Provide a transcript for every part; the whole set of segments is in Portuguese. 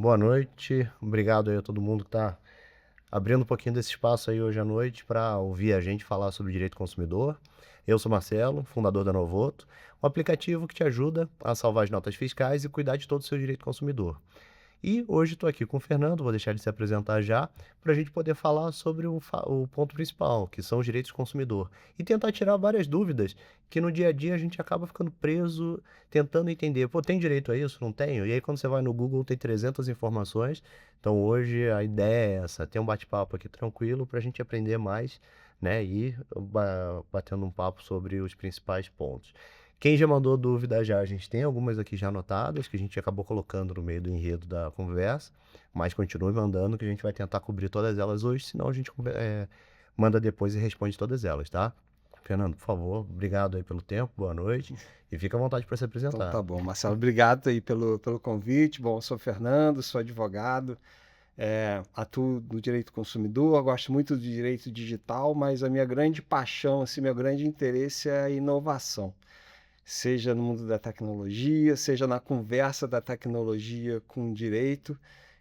boa noite. Obrigado aí a todo mundo que está abrindo um pouquinho desse espaço aí hoje à noite para ouvir a gente falar sobre direito consumidor. Eu sou Marcelo, fundador da Novoto, um aplicativo que te ajuda a salvar as notas fiscais e cuidar de todo o seu direito consumidor. E hoje estou aqui com o Fernando, vou deixar ele se apresentar já, para a gente poder falar sobre o ponto principal, que são os direitos do consumidor. E tentar tirar várias dúvidas que no dia a dia a gente acaba ficando preso, tentando entender, pô, tem direito a isso? Não tenho? E aí quando você vai no Google tem 300 informações. Então hoje a ideia é essa, ter um bate-papo aqui tranquilo para a gente aprender mais, né? E batendo um papo sobre os principais pontos. Quem já mandou dúvida já, a gente tem algumas aqui já anotadas, que a gente acabou colocando no meio do enredo da conversa, mas continue mandando que a gente vai tentar cobrir todas elas hoje, senão a gente manda depois e responde todas elas, tá? Fernando, por favor, obrigado aí pelo tempo, boa noite, e fica à vontade para se Então apresentar. tá bom, Marcelo, obrigado aí pelo convite. Bom, eu sou Fernando, sou advogado, atuo no direito do consumidor, gosto muito do direito digital, mas a minha grande paixão, assim, meu grande interesse é a inovação, seja no mundo da tecnologia, seja na conversa da tecnologia com o direito.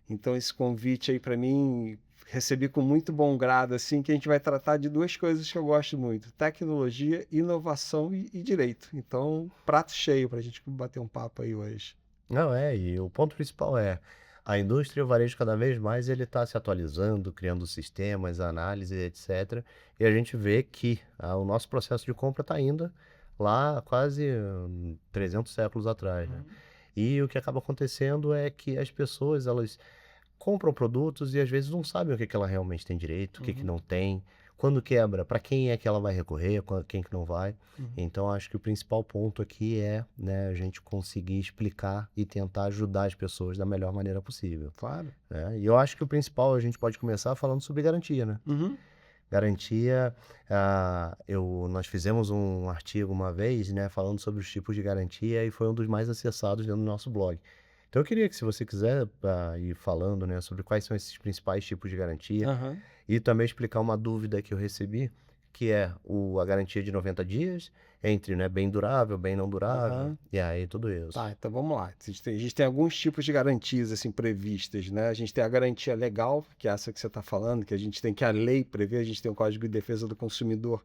Então esse convite aí para mim recebi com muito bom grado, assim, que a gente vai tratar de duas coisas que eu gosto muito: tecnologia, inovação e direito. Então, prato cheio para a gente bater um papo aí hoje. Não, e o ponto principal é, a indústria e o varejo cada vez mais ele está se atualizando, criando sistemas, análise, etc. E a gente vê que o nosso processo de compra está indo lá quase 300 séculos atrás, né? E o que acaba acontecendo é que as pessoas, elas compram produtos e às vezes não sabem o que que ela realmente tem direito, o que que Uhum, não tem, quando quebra, para quem é que ela vai recorrer, quem que não vai. uhum. Então, acho que o principal ponto aqui é, né, a gente conseguir explicar e tentar ajudar as pessoas da melhor maneira possível, Claro. né? E eu acho que o principal a gente pode começar falando sobre garantia, né? Uhum. Garantia, nós fizemos um artigo uma vez, né, falando sobre os tipos de garantia e foi um dos mais acessados dentro do nosso blog. Então eu queria que, se você quiser, ir falando, né, sobre quais são esses principais tipos de garantia Aham. e também explicar uma dúvida que eu recebi, que é a garantia de 90 dias entre, né, bem durável, bem não durável, Aham. e aí tudo Tá, isso. então vamos lá. A gente tem alguns tipos de garantias assim previstas, né? A gente tem a garantia legal, que é essa que você está falando, que a gente tem, que a lei prevê. A gente tem o Código de Defesa do Consumidor,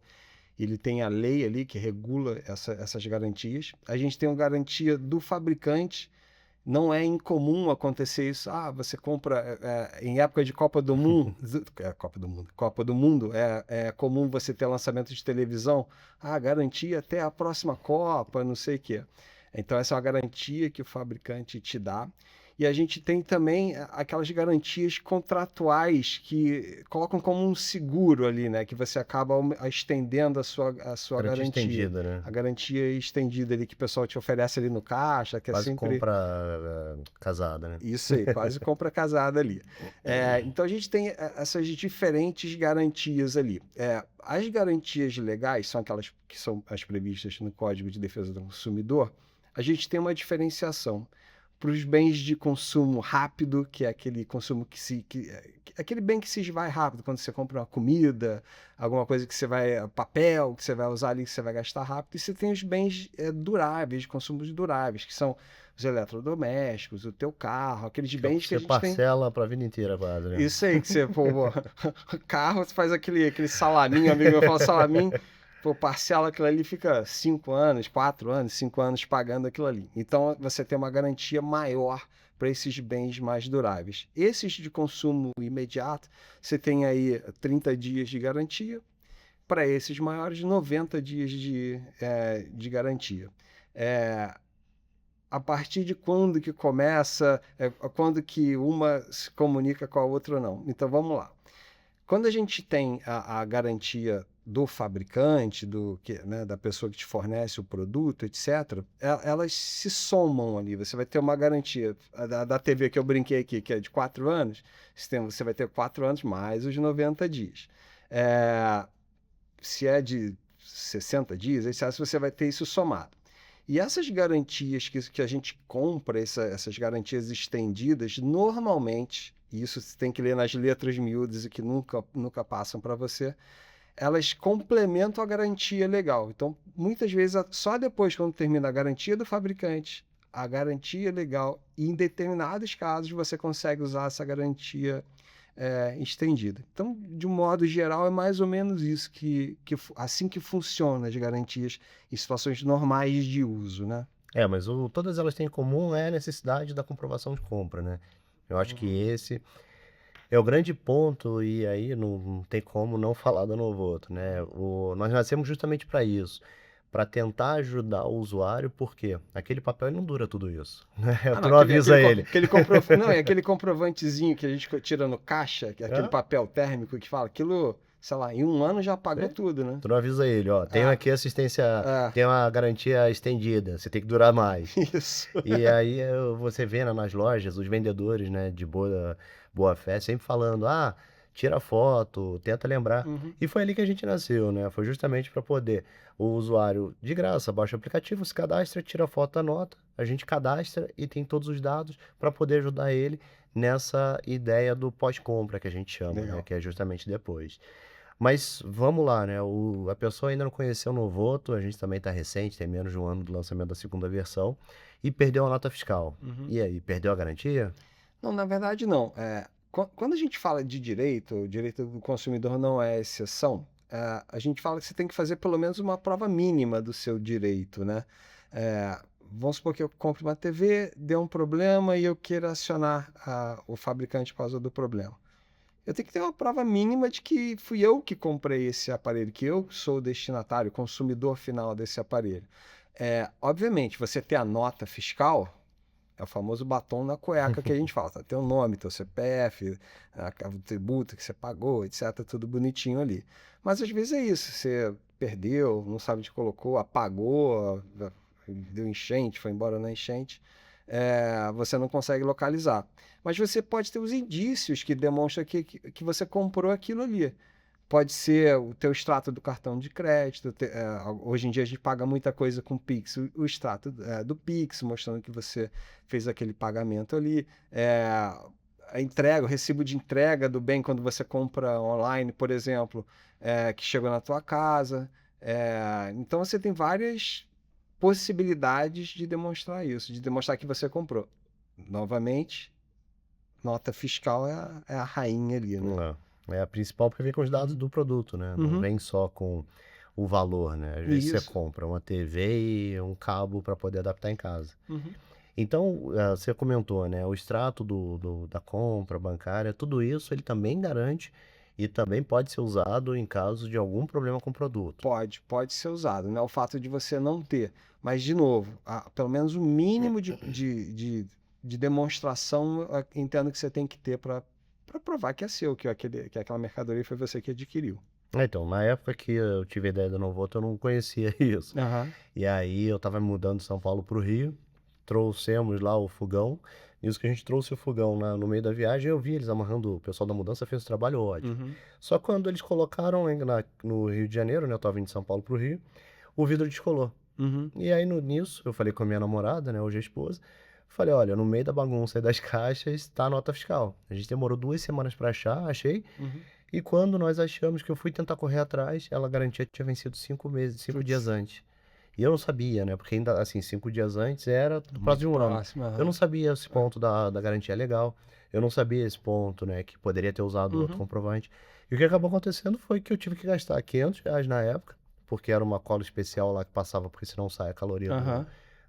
ele tem a lei ali que regula essas garantias. A gente tem a garantia do fabricante. Não é incomum acontecer isso. Ah, você compra em época de Copa do Mundo, Copa do Mundo, é comum você ter lançamento de televisão. Ah, garantia até a próxima Copa, não sei o quê. Então essa é uma garantia que o fabricante te dá. E a gente tem também aquelas garantias contratuais que colocam como um seguro ali, né? Que você acaba estendendo a sua Garantia garantia. estendida, né? A garantia estendida ali que o pessoal te oferece ali no caixa, que é Quase sempre compra casada, né? isso aí, quase compra casada ali. Então a gente tem essas diferentes garantias ali. As garantias legais são aquelas que são as previstas no Código de Defesa do Consumidor. A gente tem uma diferenciação para os bens de consumo rápido, que é aquele consumo aquele bem que se esvai rápido, quando você compra uma comida, alguma coisa que você vai, papel, que você vai usar ali, que você vai gastar rápido. E você tem os bens duráveis, consumos duráveis, que são os eletrodomésticos, o teu carro, aqueles Que é o que bens que a você gente tem. parcela para a vida inteira quase, né? Isso aí, que você, pô, carro, você faz aquele salaminho, amigo meu fala salaminho, pô, parcela aquilo ali, fica 5 anos, 4 anos, 5 anos pagando aquilo ali. Então você tem uma garantia maior para esses bens mais duráveis. Esses de consumo imediato, você tem aí 30 dias de garantia. Para esses maiores, 90 dias de garantia. É, a partir de quando que começa, quando que uma se comunica com a outra ou não. Então vamos lá. Quando a gente tem a garantia do fabricante, né, da pessoa que te fornece o produto, etc., elas se somam ali. Você vai ter uma garantia da TV que eu brinquei aqui, que é de 4 anos, você vai ter 4 anos mais os 90 dias. Se é de 60 dias, etc., você vai ter isso somado. E essas garantias que a gente compra, essas garantias estendidas, normalmente, e isso você tem que ler nas letras miúdas e que nunca passam para você, elas complementam a garantia legal. Então, muitas vezes, só depois, quando termina a garantia do fabricante, a garantia legal e em determinados casos você consegue usar essa garantia estendida. Então, de um modo geral, é mais ou menos isso assim que funciona as garantias em situações normais de uso, né? Mas todas elas têm em comum a necessidade da comprovação de compra, né? Eu acho que esse é o grande ponto e aí não tem como não falar da Novoto, né? Nós nascemos justamente para isso, para tentar ajudar o usuário, porque aquele papel ele não dura tudo isso, né? Ah, Tu não, não avisa ele. não, é aquele comprovantezinho que a gente tira no caixa, que é aquele É, papel térmico que fala, aquilo, sei lá, em um ano já pagou sim. tudo, né? Tu não avisa ele, ó, tenho Ah, aqui assistência, ah, tem uma garantia estendida, você tem que durar mais. isso. E aí você vê, né, nas lojas os vendedores, né, de boa fé sempre falando, tira foto, tenta lembrar. Uhum. E foi ali que a gente nasceu, né? Foi justamente para poder o usuário de graça baixa o aplicativo, se cadastra, tira foto da nota, a gente cadastra e tem todos os dados para poder ajudar ele nessa ideia do pós-compra que a gente chama, né? Legal. Que é justamente depois. Mas vamos lá, né? A pessoa ainda não conheceu o Novoto, a gente também está recente, tem menos de um ano do lançamento da segunda versão, e perdeu a nota fiscal. Uhum. E aí, perdeu a garantia? Não, na verdade não. Quando a gente fala de direito, o direito do consumidor não é exceção. A gente fala que você tem que fazer pelo menos uma prova mínima do seu direito, né? Vamos supor que eu compre uma TV, deu um problema e eu queira acionar o fabricante por causa do problema. Eu tenho que ter uma prova mínima de que fui eu que comprei esse aparelho, que eu sou o destinatário, consumidor final desse aparelho. Obviamente, você ter a nota fiscal é o famoso batom na cueca que a gente fala. Tá? Tem o nome, teu CPF, o tributo que você pagou, etc. Tudo bonitinho ali. Mas às vezes é isso. Você perdeu, não sabe onde colocou, apagou, deu enchente, foi embora na enchente. Você não consegue localizar. Mas você pode ter os indícios que demonstram que você comprou aquilo ali. Pode ser o teu extrato do cartão de crédito. Hoje em dia a gente paga muita coisa com Pix. O extrato do Pix, mostrando que você fez aquele pagamento ali. A entrega, o recibo de entrega do bem quando você compra online, por exemplo, que chegou na tua casa. Então você tem várias possibilidades de demonstrar isso, de demonstrar que você comprou. Novamente, nota fiscal é a rainha ali, né? Não. É a principal porque vem com os dados do produto, né? Não Uhum. vem só com o valor, né? Às vezes você Isso. compra uma TV e um cabo para poder adaptar em casa. Uhum. Então, você comentou, né? O extrato da compra bancária, tudo isso ele também garante e também pode ser usado em caso de algum problema com o produto. Pode ser usado, né? O fato de você não ter. Mas, de novo, pelo menos o mínimo de demonstração, eu entendo que você tem que ter para provar que é seu, que aquela mercadoria foi você que adquiriu. Então, na época que eu tive a ideia do Novoto, eu não conhecia isso. Aham. E aí eu estava me mudando de São Paulo para o Rio, trouxemos lá o fogão. Nisso que a gente trouxe o fogão no meio da viagem, eu vi eles amarrando, o pessoal da mudança fez um trabalho ótimo. Uhum. Só quando eles colocaram no Rio de Janeiro, né? Eu estava indo de São Paulo para o Rio, o vidro descolou. Uhum. E aí nisso, eu falei com a minha namorada, né? Hoje a esposa. Falei, olha, no meio da bagunça aí das caixas tá a nota fiscal. A gente demorou 2 semanas para achar, achei. Uhum. E quando nós achamos que eu fui tentar correr atrás, ela garantia que tinha vencido 5 meses, 5 dias Putz. antes. E eu não sabia, né? Porque ainda, assim, 5 dias antes era no prazo de Muito um ano. próximo. Eu não Aham. sabia esse ponto da garantia legal. Eu não sabia esse ponto, né? Que poderia ter usado outro Uhum. comprovante. E o que acabou acontecendo foi que eu tive que gastar R$ 500 na época, porque era uma cola especial lá que passava, porque senão sai a caloria Aham.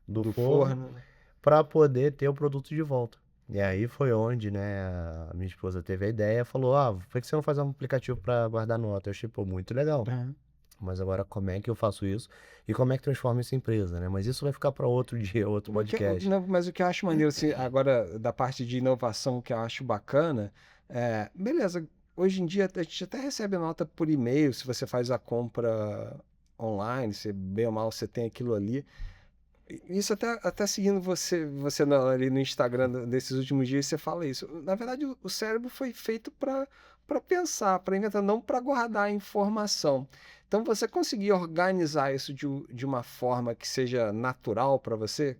do Do forno, forno, né? para poder ter o produto de volta. E aí foi onde, né, a minha esposa teve a ideia, falou, por que você não faz um aplicativo para guardar nota? Eu achei, pô, muito legal. Aham. Mas agora como é que eu faço isso? E como é que transforma isso em empresa, né? Mas isso vai ficar para outro dia, outro podcast. Não, mas o que eu acho maneiro, assim, agora da parte de inovação que eu acho bacana, beleza, hoje em dia a gente até recebe nota por e-mail se você faz a compra online, se bem ou mal você tem aquilo ali. Isso até seguindo você ali no Instagram desses últimos dias, você fala isso. Na verdade, o cérebro foi feito para pensar, para inventar, não para guardar informação. Então, você conseguir organizar isso de uma forma que seja natural para você,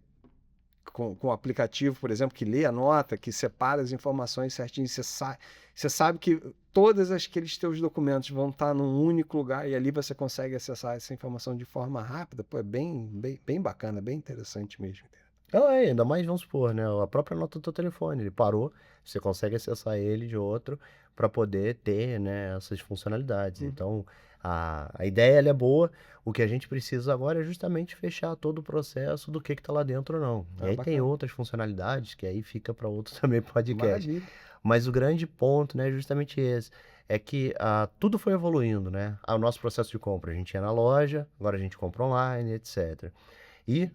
com o aplicativo, por exemplo, que lê a nota, que separa as informações certinho, você sabe que todos aqueles teus documentos vão estar num único lugar e ali você consegue acessar essa informação de forma rápida. Pô, é bem bacana, bem interessante mesmo. Não, ainda mais vamos supor, né, a própria nota do teu telefone, ele parou, você consegue acessar ele de outro para poder ter, né, essas funcionalidades. Uhum. Então, a ideia ela é boa, o que a gente precisa agora é justamente fechar todo o processo do que tá lá dentro ou não. E Ah, aí tem bacana. outras funcionalidades que aí fica para outro também podcast. Maravilha. Mas o grande ponto, né, é justamente esse, é que, tudo foi evoluindo, né, o nosso processo de compra, a gente ia na loja, agora a gente compra online, etc. E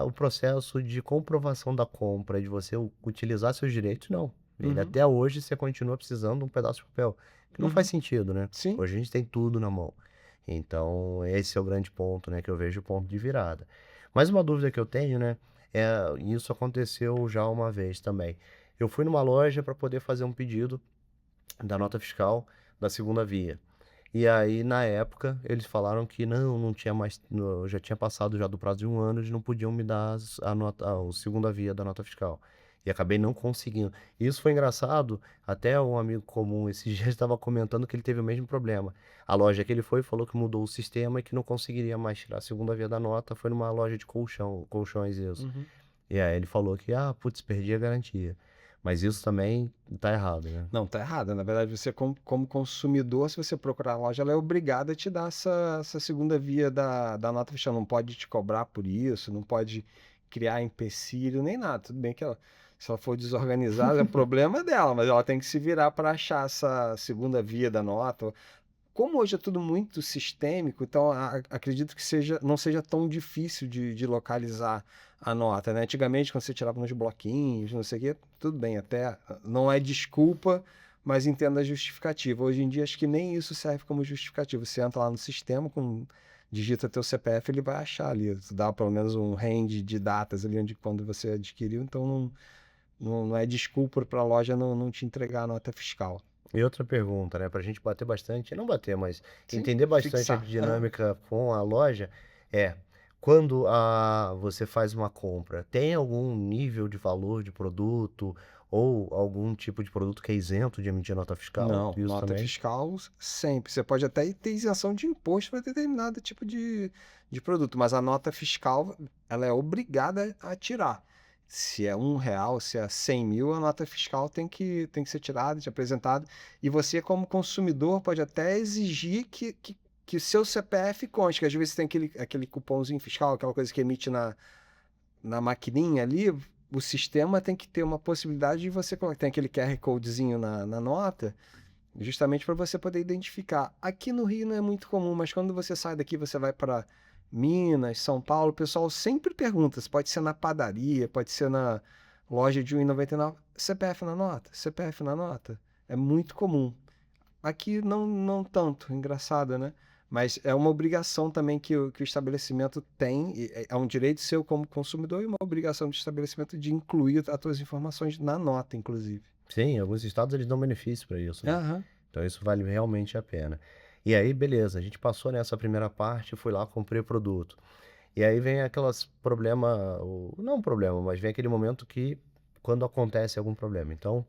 o processo de comprovação da compra, de você utilizar seus direitos, não. Ele Uhum. até hoje você continua precisando de um pedaço de papel, que não faz Uhum. sentido, né. Sim. Hoje a gente tem tudo na mão. Então esse é o grande ponto, né, que eu vejo o ponto de virada. Mas uma dúvida que eu tenho, né, e isso aconteceu já uma vez também. Eu fui numa loja para poder fazer um pedido da nota fiscal da segunda via. E aí, na época, eles falaram que não tinha mais, já tinha passado já do prazo de 1 ano, eles não podiam me dar a nota, o segunda via da nota fiscal. E acabei não conseguindo. E isso foi engraçado, até um amigo comum esses dias estava comentando que ele teve o mesmo problema. A loja que ele foi falou que mudou o sistema e que não conseguiria mais tirar a segunda via da nota, foi numa loja de colchões isso. Uhum. E aí ele falou que, putz, perdi a garantia. Mas isso também tá errado, né? Não, tá errado. Na verdade, você, como consumidor, se você procurar a loja, ela é obrigada a te dar essa segunda via da nota fiscal. Não pode te cobrar por isso, não pode criar empecilho nem nada. Tudo bem que ela, se ela for desorganizada, é problema dela, mas ela tem que se virar para achar essa segunda via da nota. Como hoje é tudo muito sistêmico, então acredito que não seja tão difícil de localizar a nota, né? Antigamente, quando você tirava nos bloquinhos, não sei o quê, tudo bem, até não é desculpa, mas entenda a justificativa. Hoje em dia, acho que nem isso serve como justificativa. Você entra lá no sistema, digita teu CPF, ele vai achar ali, dá pelo menos um range de datas ali onde quando você adquiriu, então não é desculpa para a loja não te entregar a nota fiscal. E outra pergunta, né, pra gente bater bastante, não bater, mas Sim, entender bastante a fixar. dinâmica com a loja, é, quando você faz uma compra, tem algum nível de valor de produto ou algum tipo de produto que é isento de emitir nota fiscal? Não, Isso nota também? fiscal sempre. Você pode até ter isenção de imposto para determinado tipo de produto, mas a nota fiscal ela é obrigada a tirar. Se é R$ 1, se é 100 mil, a nota fiscal tem que ser tirada, apresentada. E você, como consumidor, pode até exigir que o seu CPF conste, que às vezes tem aquele cupomzinho fiscal, aquela coisa que emite na maquininha ali, o sistema tem que ter uma possibilidade de você colocar. Tem aquele QR Codezinho na nota, justamente para você poder identificar. Aqui no Rio não é muito comum, mas quando você sai daqui, você vai para Minas, São Paulo, o pessoal sempre pergunta, se pode ser na padaria, pode ser na loja de R$ 1,99, CPF na nota, CPF na nota. É muito comum. Aqui não tanto, engraçado, né? Mas é uma obrigação também que o estabelecimento tem, é um direito seu como consumidor e uma obrigação do estabelecimento de incluir as tuas informações na nota, inclusive. Sim, em alguns estados eles dão benefício para isso, né. Aham. Então isso vale realmente a pena. E aí beleza, a gente passou nessa primeira parte, fui lá, comprei o produto. E aí vem aquelas problema, não um problema, mas vem aquele momento que quando acontece algum problema. Então,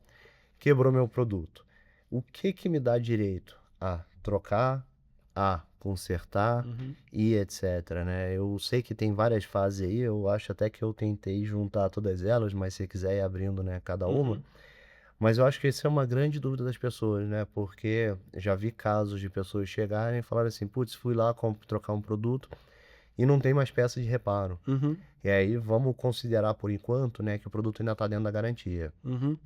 quebrou meu produto. O que que me dá direito a trocar, a consertar Uhum. e etcétera, né. Eu sei que tem várias fases aí, eu acho até que eu tentei juntar todas elas, mas se quiser ir abrindo, né, cada uma. Uhum. Mas eu acho que essa é uma grande dúvida das pessoas, né, porque já vi casos de pessoas chegarem e falarem assim: "Putz, fui lá trocar um produto e não tem mais peça de reparo". Uhum. E aí vamos considerar por enquanto, né, que o produto ainda está dentro da garantia. Uhum.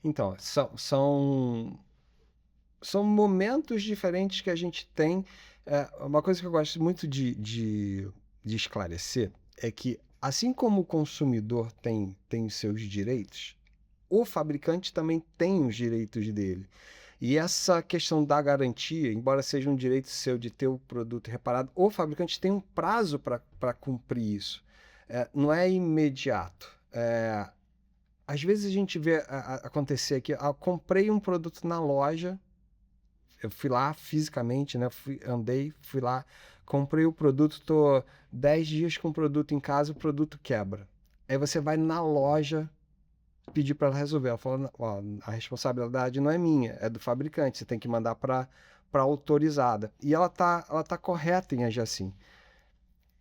Então, são momentos diferentes que a gente tem. Uma coisa que eu gosto muito de esclarecer é que, assim como o consumidor tem os seus direitos, o fabricante também tem os direitos dele. E essa questão da garantia, embora seja um direito seu de ter o produto reparado, o fabricante tem um prazo para cumprir isso. Não é imediato. Às vezes a gente vê acontecer aqui, comprei um produto na loja, eu fui lá fisicamente, né? Andei, fui lá, comprei o produto, tô 10 dias com o produto em casa, o produto quebra. Aí você vai na loja pedir para ela resolver. Ela falou: "Ó, a responsabilidade não é minha, é do fabricante, você tem que mandar para autorizada". E ela tá correta em agir assim.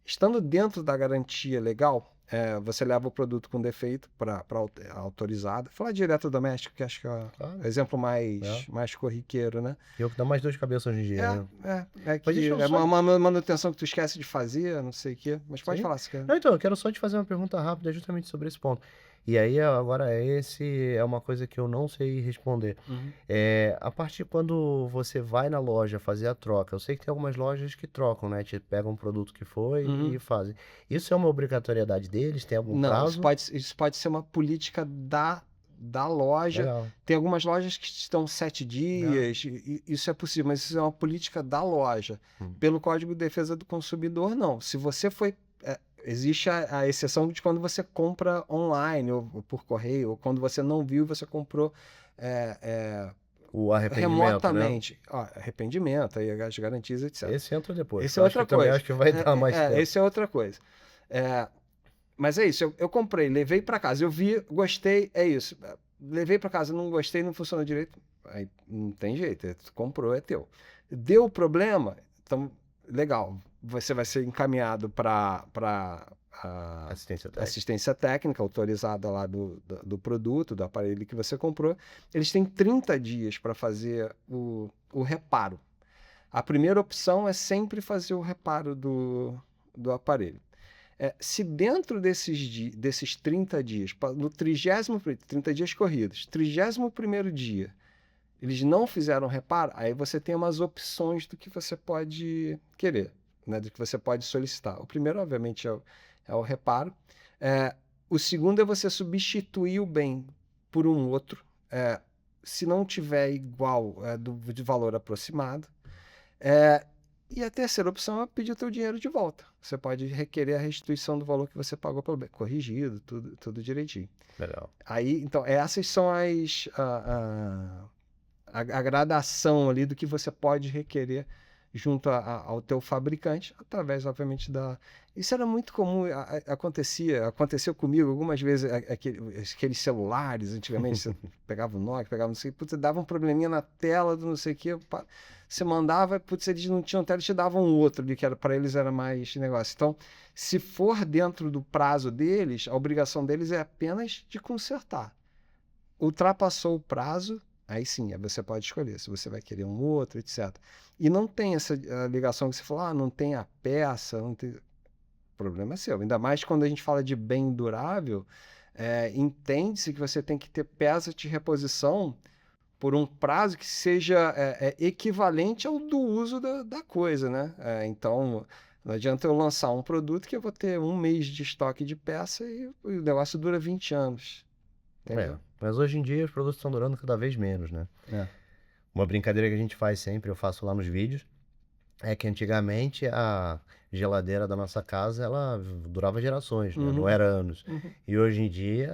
Estando dentro da garantia legal, você leva o produto com defeito para autorizado. Falar de eletrodoméstico, que acho que é Claro. o exemplo mais corriqueiro, né? E é o que dá mais dor de cabeça hoje em dia, né? É Mas que deixa eu é só. uma manutenção que tu esquece de fazer, não sei o quê. Mas pode Sim. falar se quer. Não, então, eu quero só te fazer uma pergunta rápida justamente sobre esse ponto. E aí, agora, esse é uma coisa que eu não sei responder. Uhum. A partir quando você vai na loja fazer a troca, eu sei que tem algumas lojas que trocam, né? Te pegam um produto que foi Uhum. e fazem. Isso é uma obrigatoriedade deles? Tem algum Não, prazo? isso pode ser uma política da loja. Legal. Tem algumas lojas que estão 7 Legal. dias, isso é possível, mas isso é uma política da loja. Hum. Pelo Código de Defesa do Consumidor, não. Se você foi. Existe a exceção de quando você compra online ou por correio, ou quando você não viu e você comprou O arrependimento, né? remotamente. Arrependimento, aí as garantias, etc. Esse entra depois. Esse Eu é acho que outra também coisa. acho que vai dar mais tempo. Esse é outra coisa. Mas é isso, eu comprei, levei para casa, eu vi, gostei, é isso. Levei para casa, não gostei, não funcionou direito, aí não tem jeito, tu comprou, é teu. Deu problema, então, legal, você vai ser encaminhado para Assistência técnica. assistência técnica autorizada lá do produto, do aparelho que você comprou. Eles têm 30 dias para fazer o reparo. A primeira opção é sempre fazer o reparo do aparelho. Se dentro desses 30 dias, no 30 dias corridos, 31º dia, eles não fizeram reparo, aí você tem umas opções do que você pode querer, né, do que você pode solicitar. O primeiro, obviamente, é o reparo. O segundo é você substituir o bem por um outro, se não tiver igual, de valor aproximado. E a terceira opção é pedir o teu dinheiro de volta. Você pode requerer a restituição do valor que você pagou pelo bem, corrigido, tudo direitinho. Legal. Aí, então, essas são a gradação ali do que você pode requerer junto ao teu fabricante, através, obviamente, da... Isso era muito comum, aconteceu comigo algumas vezes, aqueles celulares, antigamente, você pegava o Nokia, pegava não sei o que, putz, dava um probleminha na tela do não sei o que, você mandava, putz, eles não tinham tela, eles te davam outro ali, que para eles era mais negócio. Então, se for dentro do prazo deles, a obrigação deles é apenas de consertar. Ultrapassou o prazo, aí sim, aí você pode escolher se você vai querer um outro, etc. E não tem essa ligação que você falou, não tem a peça, não tem... O problema é seu. Ainda mais quando a gente fala de bem durável, entende-se que você tem que ter peça de reposição por um prazo que seja equivalente ao do uso da coisa, né? Então, não adianta eu lançar um produto que eu vou ter 1 mês de estoque de peça e o negócio dura 20 anos. Entendeu? Mas hoje em dia os produtos estão durando cada vez menos, né? Uma brincadeira que a gente faz sempre, eu faço lá nos vídeos, é que antigamente a geladeira da nossa casa, ela durava gerações, né? Não era anos. E hoje em dia,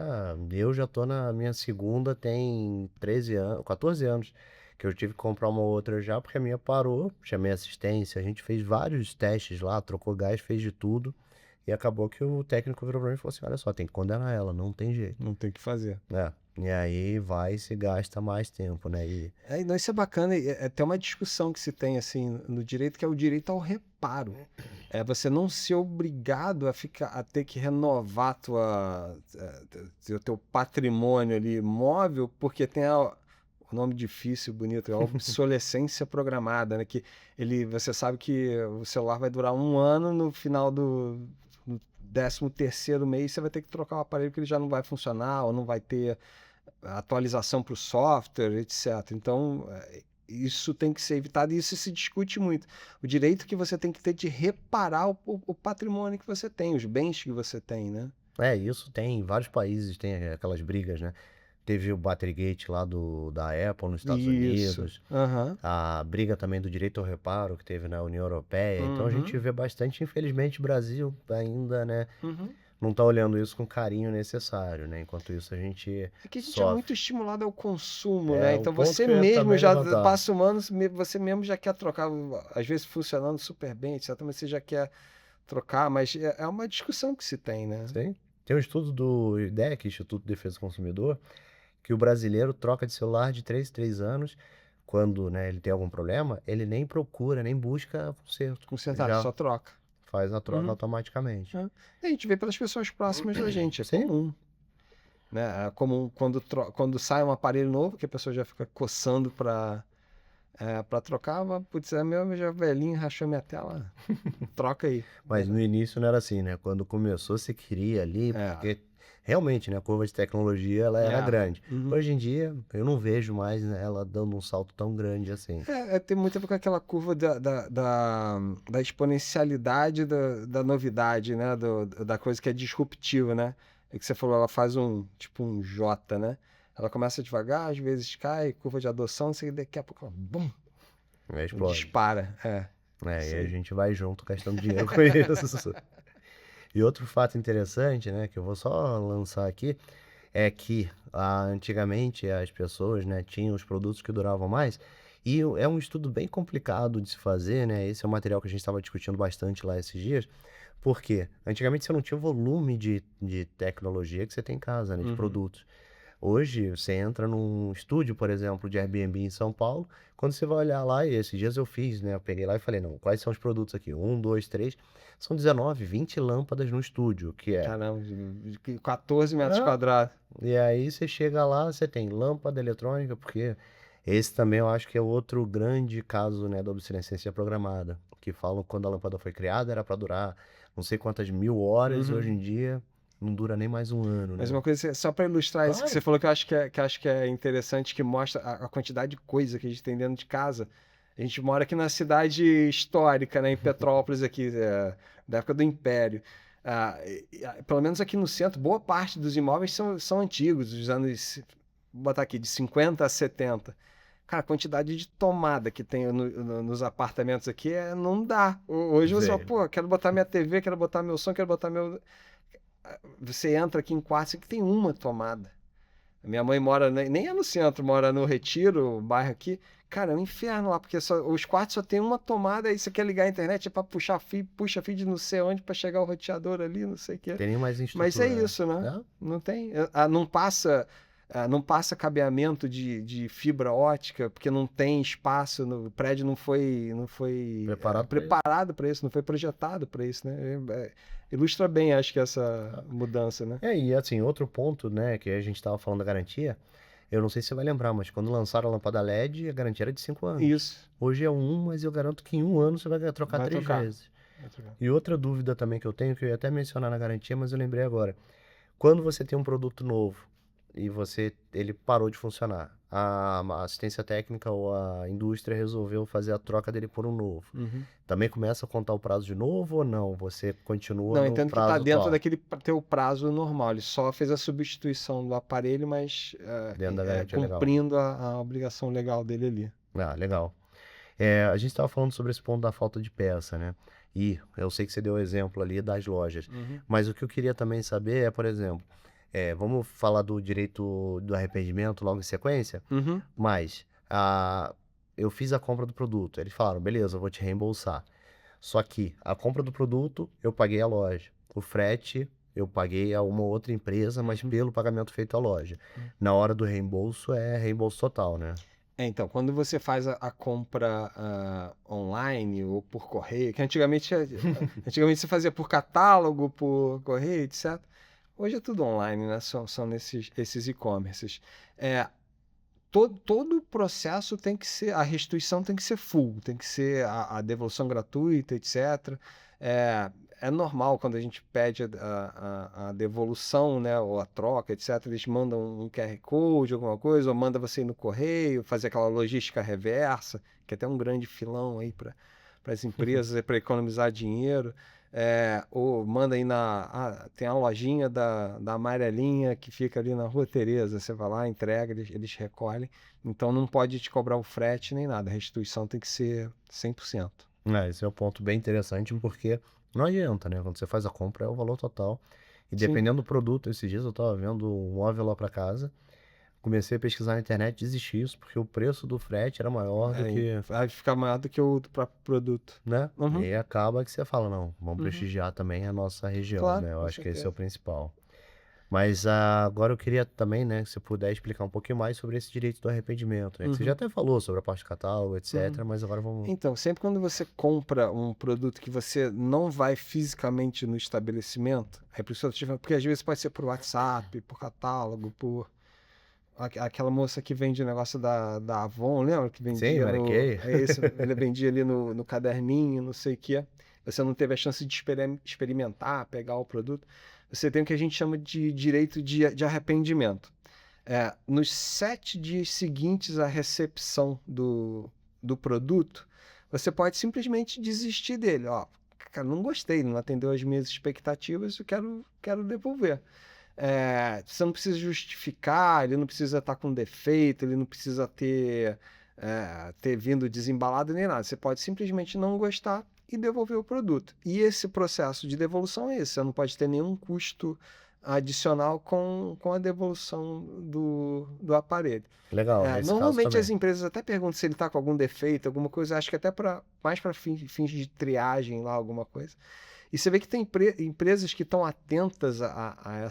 eu já tô na minha segunda, tem 13 anos, 14 anos, que eu tive que comprar uma outra já, porque a minha parou, chamei assistência, a gente fez vários testes lá, trocou gás, fez de tudo, e acabou que o técnico virou pra mim e falou assim, olha só, tem que condenar ela, não tem jeito. Não tem o que fazer. E aí vai e se gasta mais tempo, né? Não, isso é bacana, tem uma discussão que se tem assim no direito, que é o direito ao reparo. Você não ser obrigado a ter que renovar o teu patrimônio ali móvel, porque tem o nome difícil, bonito, é a obsolescência programada, né? Que você sabe que o celular vai durar 1 ano, no final do 13º mês você vai ter que trocar o aparelho, porque ele já não vai funcionar, ou não vai ter atualização para o software, etc. Então, isso tem que ser evitado, e isso se discute muito. O direito que você tem que ter de reparar o patrimônio que você tem, os bens que você tem, né? Isso tem em vários países, tem aquelas brigas, né? Teve o Battlegate lá da Apple nos Estados Unidos, a briga também do direito ao reparo que teve na União Europeia. Então a gente vê bastante, infelizmente, o Brasil ainda, né, não tá olhando isso com o carinho necessário, né? Enquanto isso a gente que a gente sofre. é muito estimulado ao consumo, né? Então o ponto você que eu ia mesmo também já levantar. passa um ano, você mesmo já quer trocar, às vezes funcionando super bem, etc. Mas você já quer trocar, mas é uma discussão que se tem, né? Sim. Tem um estudo do IDEC, Instituto de Defesa do Consumidor, que o brasileiro troca de celular de 3 em 3 anos. Quando, né, ele tem algum problema, ele nem procura, nem busca conserto. Consertar, Já só troca. faz a troca Uhum. automaticamente. A gente vê pelas pessoas próximas da gente, é Sim. comum. Né? É comum quando sai um aparelho novo, que a pessoa já fica coçando para trocar, mas, putz, é meu já velhinho, rachou minha tela, troca aí. Mas no início não era assim, né? Quando começou, você queria ali, É. porque realmente, né, a curva de tecnologia ela era grande. Uhum. Hoje em dia, eu não vejo mais, né, ela dando um salto tão grande assim. Tem muito a ver com aquela curva da exponencialidade da novidade, né? Da coisa que é disruptiva, né? É que você falou, ela faz tipo um J, né? Ela começa devagar, às vezes cai, curva de adoção, não sei, daqui a pouco ela, bum, Explode. dispara. E a Sim. gente vai junto gastando dinheiro com isso. E outro fato interessante, né, que eu vou só lançar aqui, é que antigamente as pessoas, né, tinham os produtos que duravam mais, e é um estudo bem complicado de se fazer, né? Esse é um material que a gente estava discutindo bastante lá esses dias, porque antigamente você não tinha o volume de tecnologia que você tem em casa, né, de Uhum. produtos. Hoje, você entra num estúdio, por exemplo, de Airbnb em São Paulo, quando você vai olhar lá, e esses dias eu fiz, né? Eu peguei lá e falei, não, quais são os produtos aqui? Um, dois, três. São 19, 20 lâmpadas no estúdio, que é. Caramba, de 14 metros Ah, quadrados. e aí você chega lá, você tem lâmpada eletrônica, porque esse também eu acho que é outro grande caso, né, da obsolescência programada, que falam que quando a lâmpada foi criada era para durar não sei quantas mil horas, e Uhum. hoje em dia não dura nem mais um ano, Mas né? uma coisa, só para ilustrar isso que Claro. você falou, que acho que é interessante, que mostra a quantidade de coisa que a gente tem dentro de casa. A gente mora aqui na cidade histórica, né, em Petrópolis, aqui, da época do Império. Pelo menos aqui no centro, boa parte dos imóveis são antigos, dos anos, vou botar aqui, de 50 a 70. Cara, a quantidade de tomada que tem nos apartamentos aqui não dá. Hoje você fala, Velho. pô, quero botar minha TV, quero botar meu som, quero botar meu. Você entra aqui em quartos que tem uma tomada. A minha mãe mora, nem é no centro, mora no Retiro, o bairro aqui. Cara, é um inferno lá, porque os quartos só tem uma tomada, aí você quer ligar a internet é pra puxar fio, puxa fio de não sei onde pra chegar o roteador ali, não sei o quê. Tem nem mais Mas é estrutura, isso, né? né? Não tem. Não passa cabeamento de fibra ótica, porque não tem espaço, o prédio não foi Preparado pra isso. preparado para isso, não foi projetado para isso, né? Ilustra bem, acho que essa mudança, né? E assim, outro ponto, né, que a gente estava falando da garantia, eu não sei se você vai lembrar, mas quando lançaram a lâmpada LED, a garantia era de 5 anos. Isso. Hoje é um, mas eu garanto que em um ano você vai trocar Vai 3 trocar. vezes. E outra dúvida também que eu tenho, que eu ia até mencionar na garantia, mas eu lembrei agora. Quando você tem um produto novo e ele parou de funcionar, a assistência técnica ou a indústria resolveu fazer a troca dele por um novo. Uhum. Também começa a contar o prazo de novo ou não? Você continua Não, no entendo que está prazo dentro atual, daquele teu prazo normal. Ele só fez a substituição do aparelho, mas dentro da garantia legal. cumprindo a obrigação legal dele ali. Ah, legal. A gente estava falando sobre esse ponto da falta de peça, né? E eu sei que você deu o exemplo ali das lojas, mas o que eu queria também saber é, por exemplo, vamos falar do direito do arrependimento logo em sequência, Uhum. mas eu fiz a compra do produto, eles falaram, beleza, eu vou te reembolsar. Só que a compra do produto eu paguei a loja, o frete eu paguei a uma outra empresa, mas pelo pagamento feito à loja. Na hora do reembolso é reembolso total, né? Então, quando você faz a compra online ou por correio, que antigamente você fazia por catálogo, por correio, etc. Hoje é tudo online, né? São esses e-commerces. Todo o processo tem que ser, a restituição tem que ser full, tem que ser a devolução gratuita, etc. É normal quando a gente pede a devolução, né, ou a troca, etc. Eles mandam um QR Code, alguma coisa, ou manda você ir no correio, fazer aquela logística reversa, que é até um grande filão aí para as empresas, para economizar dinheiro. Ou manda aí tem a lojinha da amarelinha que fica ali na Rua Tereza, você vai lá, entrega, eles recolhem, então não pode te cobrar o frete nem nada, a restituição tem que ser 100%. Esse é um ponto bem interessante, porque não adianta, né? Quando você faz a compra, é o valor total. E Sim. dependendo do produto, esses dias eu tava vendo um móvel lá para casa, comecei a pesquisar na internet, desisti isso, porque o preço do frete era maior do que, Vai ficar maior do que o próprio produto. né? Uhum. E aí acaba que você fala, não, vamos prestigiar também a nossa região, Claro, né? Eu com acho que esse é certeza. o principal. Mas agora eu queria também, né, se puder explicar um pouquinho mais sobre esse direito do arrependimento, né? Que você já Uhum, até falou sobre a parte de catálogo, uhum. etc. Mas agora vamos. Então, sempre quando você compra um produto que você não vai fisicamente no estabelecimento, é por isso que eu tô te falando, porque às vezes pode ser por WhatsApp, por catálogo, por aquela moça que vende o negócio da Avon, lembra? Que Sim, vendia Mary no. Kay. É esse, ele vendia ali no caderninho, não sei o quê. Você não teve a chance de experimentar, pegar o produto. Você tem o que a gente chama de direito de arrependimento. Nos 7 dias seguintes à recepção do produto, você pode simplesmente desistir dele. Ó, cara, não gostei, não atendeu as minhas expectativas, eu quero devolver. Você não precisa justificar, ele não precisa estar com defeito, ele não precisa ter vindo desembalado nem nada. Você pode simplesmente não gostar e devolver o produto. E esse processo de devolução é esse, você não pode ter nenhum custo adicional com a devolução do aparelho. Legal, nesse caso Normalmente as também. empresas até perguntam se ele está com algum defeito, alguma coisa, acho que até mais para fins de triagem lá, alguma coisa. E você vê que tem empresas que estão atentas a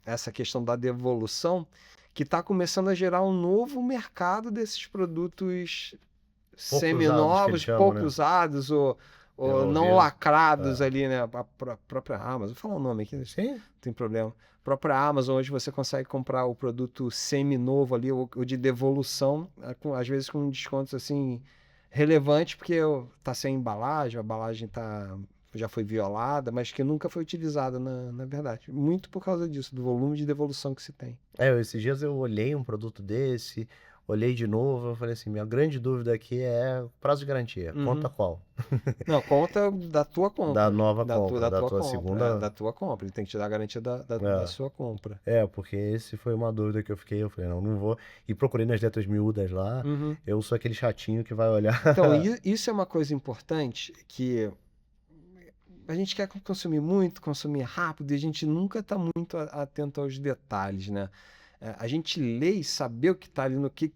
essa questão da devolução, que está começando a gerar um novo mercado desses produtos Pouco usados que eles semi-novos, chamam, pouco né? usados ou Pelo não visto. lacrados É. ali, né? A própria Amazon, vou falar o nome aqui, não Sim, tem problema. A própria Amazon, hoje você consegue comprar o produto semi-novo ali, o de devolução, às vezes com descontos assim relevantes, porque tá sem embalagem, a embalagem já foi violada, mas que nunca foi utilizada na verdade. Muito por causa disso, do volume de devolução que se tem. esses dias eu olhei um produto desse, olhei de novo, eu falei assim, minha grande dúvida aqui é prazo de garantia, conta Uhum. qual? Não, conta da tua Da compra. nova compra, Da da tua tua compra. segunda. Da tua compra. Ele tem que te dar a garantia da É, sua compra. porque esse foi uma dúvida que eu fiquei, eu falei, não, não vou. E procurei nas letras miúdas lá, Uhum. eu sou aquele chatinho que vai olhar. Então, isso é uma coisa importante que a gente quer consumir rápido e a gente nunca está muito atento aos detalhes, né? A gente lê e saber o que está ali no que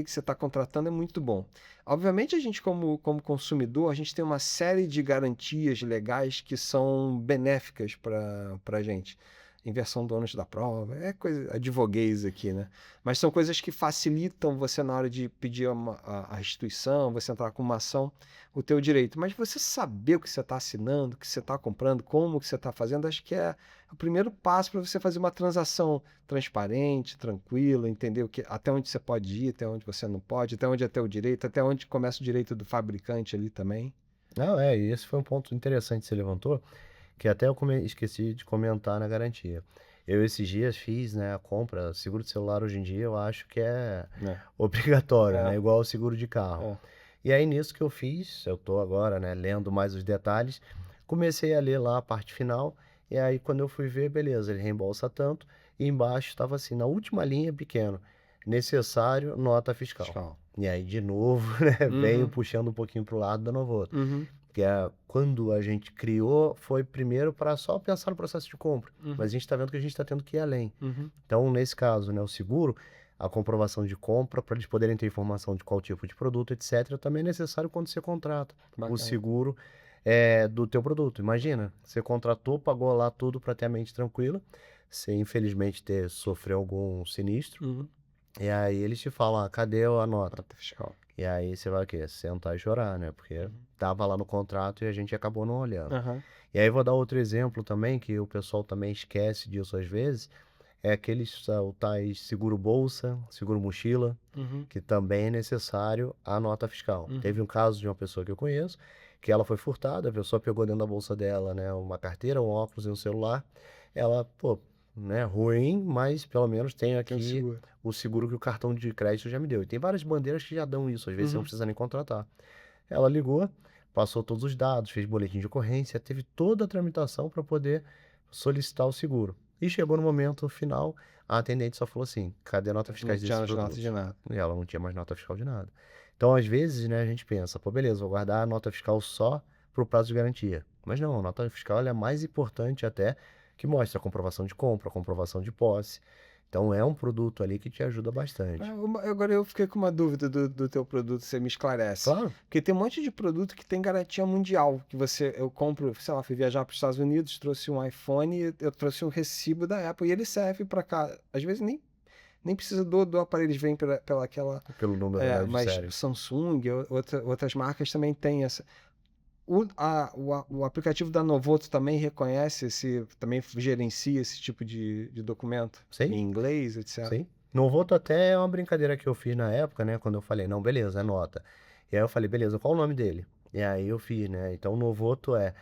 você está contratando é muito bom. Obviamente, a gente, como consumidor, a gente tem uma série de garantias legais que são benéficas para a gente. Inversão do ônus da prova, é coisa, advoguês aqui, né? Mas são coisas que facilitam você na hora de pedir a restituição, você entrar com uma ação, o teu direito. Mas você saber o que você está assinando, o que você está comprando, como que você está fazendo, acho que é o primeiro passo para você fazer uma transação transparente, tranquila, entender até onde você pode ir, até onde você não pode, até onde é teu direito, até onde começa o direito do fabricante ali também. Não, e esse foi um ponto interessante que você levantou, que até eu esqueci de comentar na garantia. Eu esses dias fiz, né, a compra, seguro de celular hoje em dia eu acho que é É, obrigatório, né, é, igual o seguro de carro. é. E aí nisso que eu fiz, eu tô agora, né, lendo mais os detalhes, comecei a ler lá a parte final, e aí quando eu fui ver, beleza, ele reembolsa tanto, e embaixo estava assim, na última linha, pequeno, necessário nota fiscal. Fiscal. E aí de novo, né, venho Uhum, puxando um pouquinho pro lado da Novoto. uhum, Que é quando a gente criou, foi primeiro para só pensar no processo de compra, mas uhum, a gente está vendo que a gente está tendo que ir além. uhum. Então, nesse caso, né, o seguro, a comprovação de compra, para eles poderem ter informação de qual tipo de produto, etc., também é necessário quando você contrata o Bacana. seguro do teu produto. Imagina, você contratou, pagou lá tudo para ter a mente tranquila, você infelizmente sofreu algum sinistro, Uhum. e aí eles te falam, cadê a nota? Nota fiscal. E aí você vai o quê? Sentar e chorar, né? Porque tava lá no contrato e a gente acabou não olhando. Aham. E aí vou dar outro exemplo também, que o pessoal também esquece disso às vezes, é aqueles o tais seguro bolsa, seguro mochila, Uhum. que também é necessário a nota fiscal. Uhum. Teve um caso de uma pessoa que eu conheço, que ela foi furtada, a pessoa pegou dentro da bolsa dela, né, uma carteira, um óculos e um celular. Ela, pô, né, ruim, mas pelo menos tem Tem um aqui seguro. o seguro que o cartão de crédito já me deu. E tem várias bandeiras que já dão isso, às vezes você não Uhum. precisa nem contratar. Ela ligou, passou todos os dados, fez boletim de ocorrência, teve toda a tramitação para poder solicitar o seguro. E chegou no momento final, a atendente só falou assim: cadê a nota fiscal Não desses tinha as notas de produtos? nada. E ela não tinha mais nota fiscal de nada. Então, às vezes, né, a gente pensa, pô, beleza, vou guardar a nota fiscal só para o prazo de garantia. Mas não, a nota fiscal ela é mais importante até, que mostra a comprovação de compra, a comprovação de posse. Então é um produto ali que te ajuda bastante. Agora eu fiquei com uma dúvida do teu produto, você me esclarece. Claro. Porque tem um monte de produto que tem garantia mundial, que eu compro, sei lá, fui viajar para os Estados Unidos, trouxe um iPhone, eu trouxe um recibo da Apple e ele serve para cá. Às vezes nem precisa do aparelho, eles vêm pela aquela... Pelo número, né, de mas série. Samsung, outras marcas também têm essa. O aplicativo da Novoto também reconhece também gerencia esse tipo de documento? Sim. Em inglês, etc. Sim. Novoto até é uma brincadeira que eu fiz na época, né? Quando eu falei, não, beleza, é nota. E aí eu falei, beleza, qual o nome dele? E aí eu fiz, né? Então, Novoto é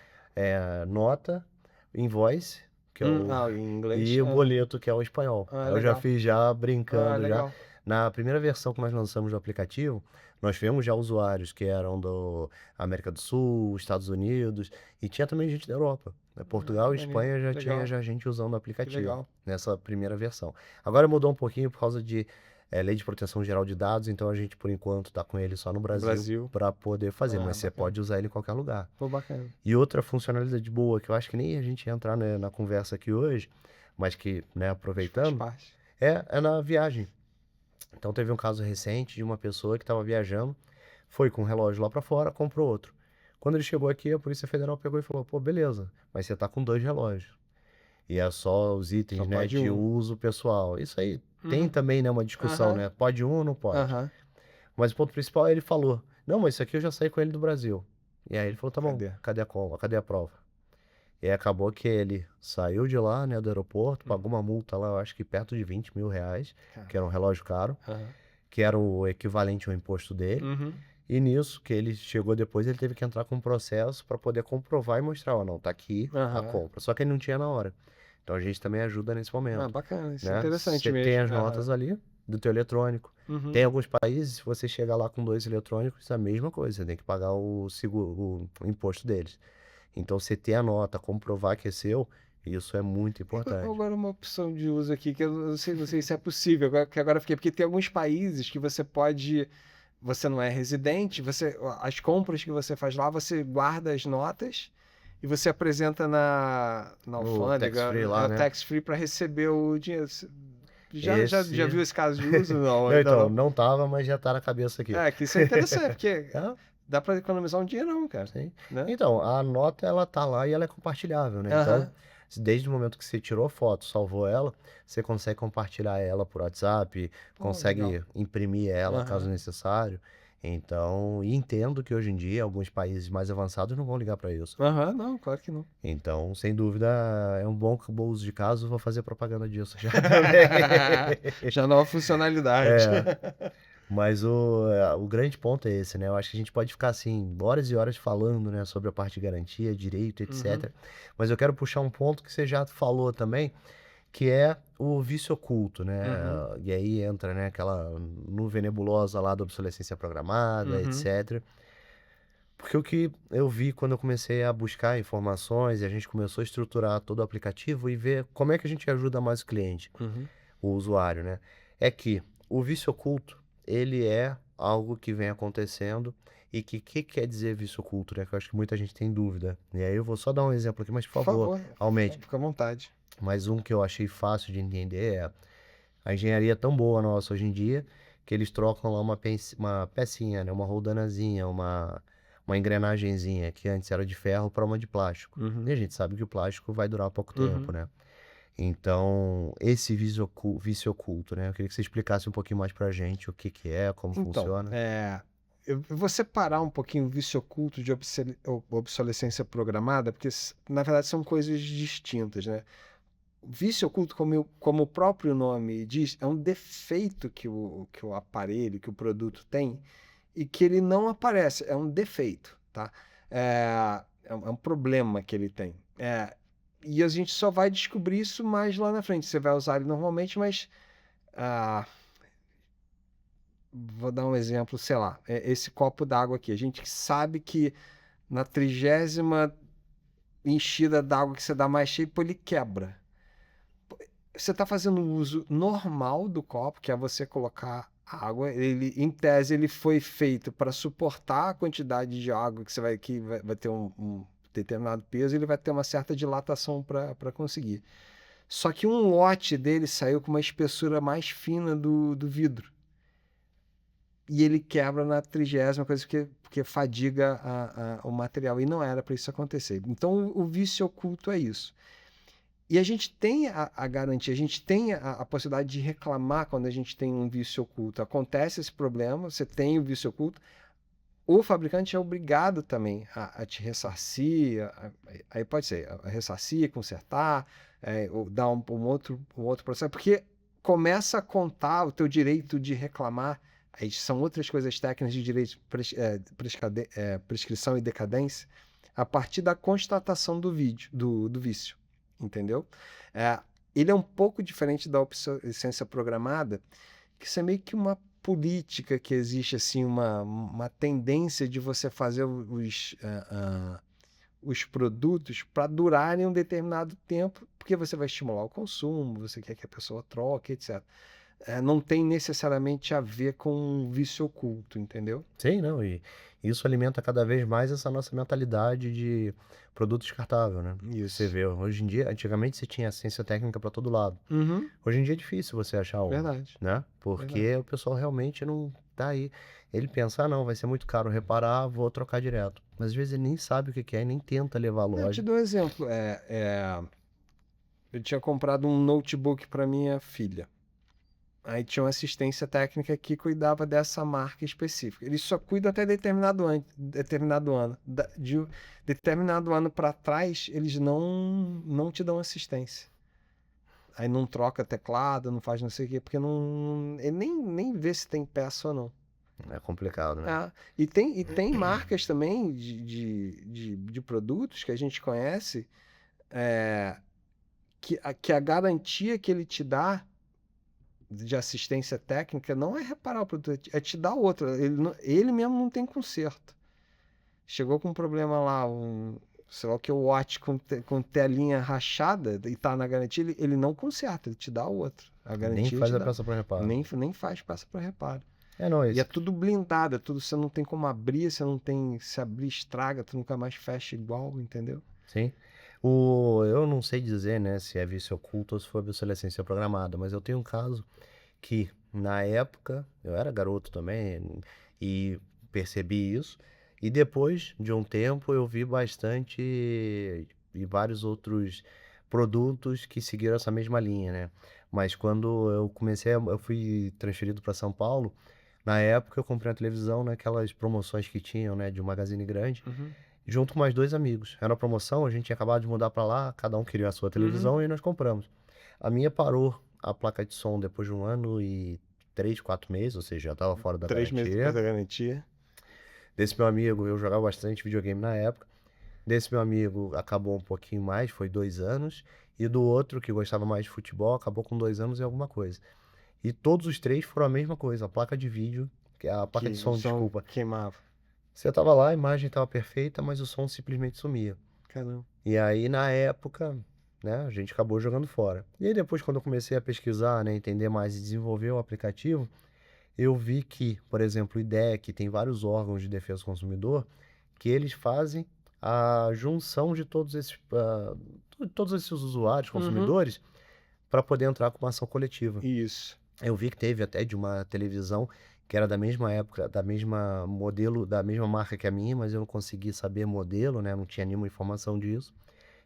nota, invoice, que é em inglês. e o boleto, que é o espanhol. Eu já legal. fiz já brincando, já. Legal. Na primeira versão que nós lançamos do aplicativo, nós tivemos já usuários que eram do América do Sul, Estados Unidos, e tinha também gente da Europa. Portugal e maneiro. Espanha já Legal. tinha já gente usando o Que aplicativo legal. nessa primeira versão. Agora mudou um pouquinho por causa de Lei de Proteção Geral de Dados, então a gente, por enquanto, está com ele só no Brasil para poder fazer, mas você bacana. pode usar ele em qualquer lugar. Pô, bacana. E outra funcionalidade boa, que eu acho que nem a gente ia entrar, né, na conversa aqui hoje, mas que, né, aproveitando, é na viagem. Então teve um caso recente de uma pessoa que estava viajando, foi com um relógio lá para fora, comprou outro. Quando ele chegou aqui, a Polícia Federal pegou e falou, pô, beleza, mas você tá com 2 relógios. E é só os itens, Só né, pode de um. uso pessoal. Isso aí tem também, né, uma discussão, né? Pode um ou não pode? Mas o ponto principal é ele falou, não, mas isso aqui eu já saí com ele do Brasil. E aí ele falou, tá bom, cadê a prova? E aí acabou que ele saiu de lá, né, do aeroporto, pagou uma multa lá, eu acho que perto de 20 mil reais, que era um relógio caro, que era o equivalente ao imposto dele. E nisso, que ele chegou depois, ele teve que entrar com um processo para poder comprovar e mostrar, ó, não, tá aqui a compra. Só que ele não tinha na hora. Então a gente também ajuda nesse momento. Bacana, isso né? é interessante Você mesmo. tem as notas ali do teu eletrônico. Tem alguns países, se você chegar lá com 2 eletrônicos, é a mesma coisa, você tem que pagar o seguro, o imposto deles. Então você ter a nota, comprovar que é seu, isso é muito importante. Agora uma opção de uso aqui, que eu não sei se é possível, porque tem alguns países que você não é residente, as compras que você faz lá, você guarda as notas e você apresenta na alfândega, tax-free lá, né? tax-free para receber o dinheiro. Já viu esse caso de uso? Não, Não, então, não tava, mas já tá na cabeça aqui. que isso é interessante, porque dá para economizar um dinheirão, cara. Sim. Né? Então, a nota, ela tá lá e ela é compartilhável, né? Então, desde o momento que você tirou a foto, salvou ela, você consegue compartilhar ela por WhatsApp, consegue legal. imprimir ela caso necessário. Então, e entendo que hoje em dia alguns países mais avançados não vão ligar para isso. Não, claro que não. Então, sem dúvida, é um bom uso de caso, vou fazer propaganda disso já também. Já nova funcionalidade. Mas o grande ponto é esse, né? Eu acho que a gente pode ficar assim, horas e horas falando, né, sobre a parte de garantia, direito, etc. Mas eu quero puxar um ponto que você já falou também, que é o vício oculto, né? E aí entra, né, aquela nuvem nebulosa lá da obsolescência programada, etc. Porque o que eu vi quando eu comecei a buscar informações e a gente começou a estruturar todo o aplicativo e ver como é que a gente ajuda mais o cliente, o usuário, né? É que o vício oculto, ele é algo que vem acontecendo e que quer dizer vício oculto, né? Que eu acho que muita gente tem dúvida. E aí eu vou só dar um exemplo aqui, mas por favor, aumente. Fica à vontade. Mas um que eu achei fácil de entender é a engenharia tão boa nossa hoje em dia que eles trocam lá uma pecinha, né? Uma roldanazinha, uma engrenagenzinha que antes era de ferro para uma de plástico. E a gente sabe que o plástico vai durar pouco tempo, né? Então, esse vício oculto, né? Eu queria que você explicasse um pouquinho mais pra gente o que é, como funciona. Eu vou separar um pouquinho o vício oculto de obsolescência programada, porque, na verdade, são coisas distintas, né? O vício oculto, como o próprio nome diz, é um defeito que o aparelho, que o produto tem, e que ele não aparece, é um defeito, tá? É um problema que ele tem. E a gente só vai descobrir isso mais lá na frente. Você vai usar ele normalmente, mas... vou dar um exemplo, sei lá, esse copo d'água aqui. A gente sabe que na 30ª enchida d'água que você dá mais cheio, ele quebra. Você está fazendo o uso normal do copo, que é você colocar água. Ele, em tese, ele foi feito para suportar a quantidade de água que vai ter um determinado peso, ele vai ter uma certa dilatação para conseguir. Só que um lote dele saiu com uma espessura mais fina do vidro. E ele quebra na 30ª coisa porque fadiga o material. E não era para isso acontecer. Então o vício oculto é isso. E a gente tem a garantia, a gente tem a possibilidade de reclamar quando a gente tem um vício oculto. Acontece esse problema, você tem o vício oculto, o fabricante é obrigado também a te ressarcir, aí pode ser, a ressarcir, consertar, ou dar um outro processo, porque começa a contar o teu direito de reclamar, aí são outras coisas técnicas de direito, prescrição e decadência, a partir da constatação do vício, entendeu? Ele é um pouco diferente da obsolescência programada, que isso é meio que uma política que existe, assim, uma tendência de você fazer os produtos para durarem um determinado tempo, porque você vai estimular o consumo, você quer que a pessoa troque, etc. Não tem necessariamente a ver com um vício oculto, entendeu? Sim, não, e isso alimenta cada vez mais essa nossa mentalidade de produto descartável, né? Você Isso. vê, hoje em dia, antigamente você tinha assistência técnica para todo lado. Uhum, Hoje em dia é difícil você achar um, verdade, né? Porque verdade. o pessoal realmente não tá aí. Ele pensa, ah, não, vai ser muito caro reparar, vou trocar direto. Mas às vezes ele nem sabe o que que é e nem tenta levar à Eu te loja. dou um exemplo. Eu tinha comprado um notebook para minha filha. Aí tinha uma assistência técnica que cuidava dessa marca específica. Ele só cuida até determinado ano. De determinado ano para trás, eles não te dão assistência. Aí não troca teclado, não faz não sei o quê, porque ele nem vê se tem peça ou não. É complicado, né? E tem marcas também de produtos que a gente conhece, que a garantia que ele te dá de assistência técnica não é reparar o produto, é te dar outro. Ele mesmo não tem conserto. Chegou com um problema lá, sei lá o que, o Watch com telinha rachada e tá na garantia, ele não conserta, ele te dá outro. A Nem garantia faz te a dá. peça para reparo. Nem faz peça para reparo. É, não, E é esse. tudo blindado, você não tem como abrir, você não tem, se abrir estraga, tu nunca mais fecha igual, entendeu? Sim. Eu não sei dizer, né, se é vício oculto ou se foi obsolescência programada, mas eu tenho um caso que, na época, eu era garoto também e percebi isso. E depois de um tempo eu vi bastante e vários outros produtos que seguiram essa mesma linha, né? Mas quando eu fui transferido para São Paulo, na época eu comprei uma televisão naquelas promoções que tinham, né, de um Magazine Grande, Uhum. junto com mais dois amigos. Era uma promoção, a gente tinha acabado de mudar para lá, cada um queria a sua televisão e nós compramos. A minha parou a placa de som depois de 1 ano e 3, 4 meses, ou seja, já estava fora da 3 meses depois garantia. da garantia. Desse meu amigo, eu jogava bastante videogame na época. Desse meu amigo acabou um pouquinho mais, foi 2 anos. E do outro, que gostava mais de futebol, acabou com 2 anos e alguma coisa. E todos os três foram a mesma coisa, a placa de vídeo, que é a placa Que de o som, som desculpa. queimava. Você tava lá, a imagem estava perfeita, mas o som simplesmente sumia. Caramba. E aí, na época, né, a gente acabou jogando fora. E aí depois, quando eu comecei a pesquisar, né, entender mais e desenvolver o aplicativo, eu vi que, por exemplo, o IDEC tem vários órgãos de defesa do consumidor que eles fazem a junção de todos esses usuários, consumidores, para poder entrar com uma ação coletiva. Isso. Eu vi que teve até de uma televisão que era da mesma época, da mesma modelo, da mesma marca que a minha, mas eu não consegui saber modelo, né? Não tinha nenhuma informação disso.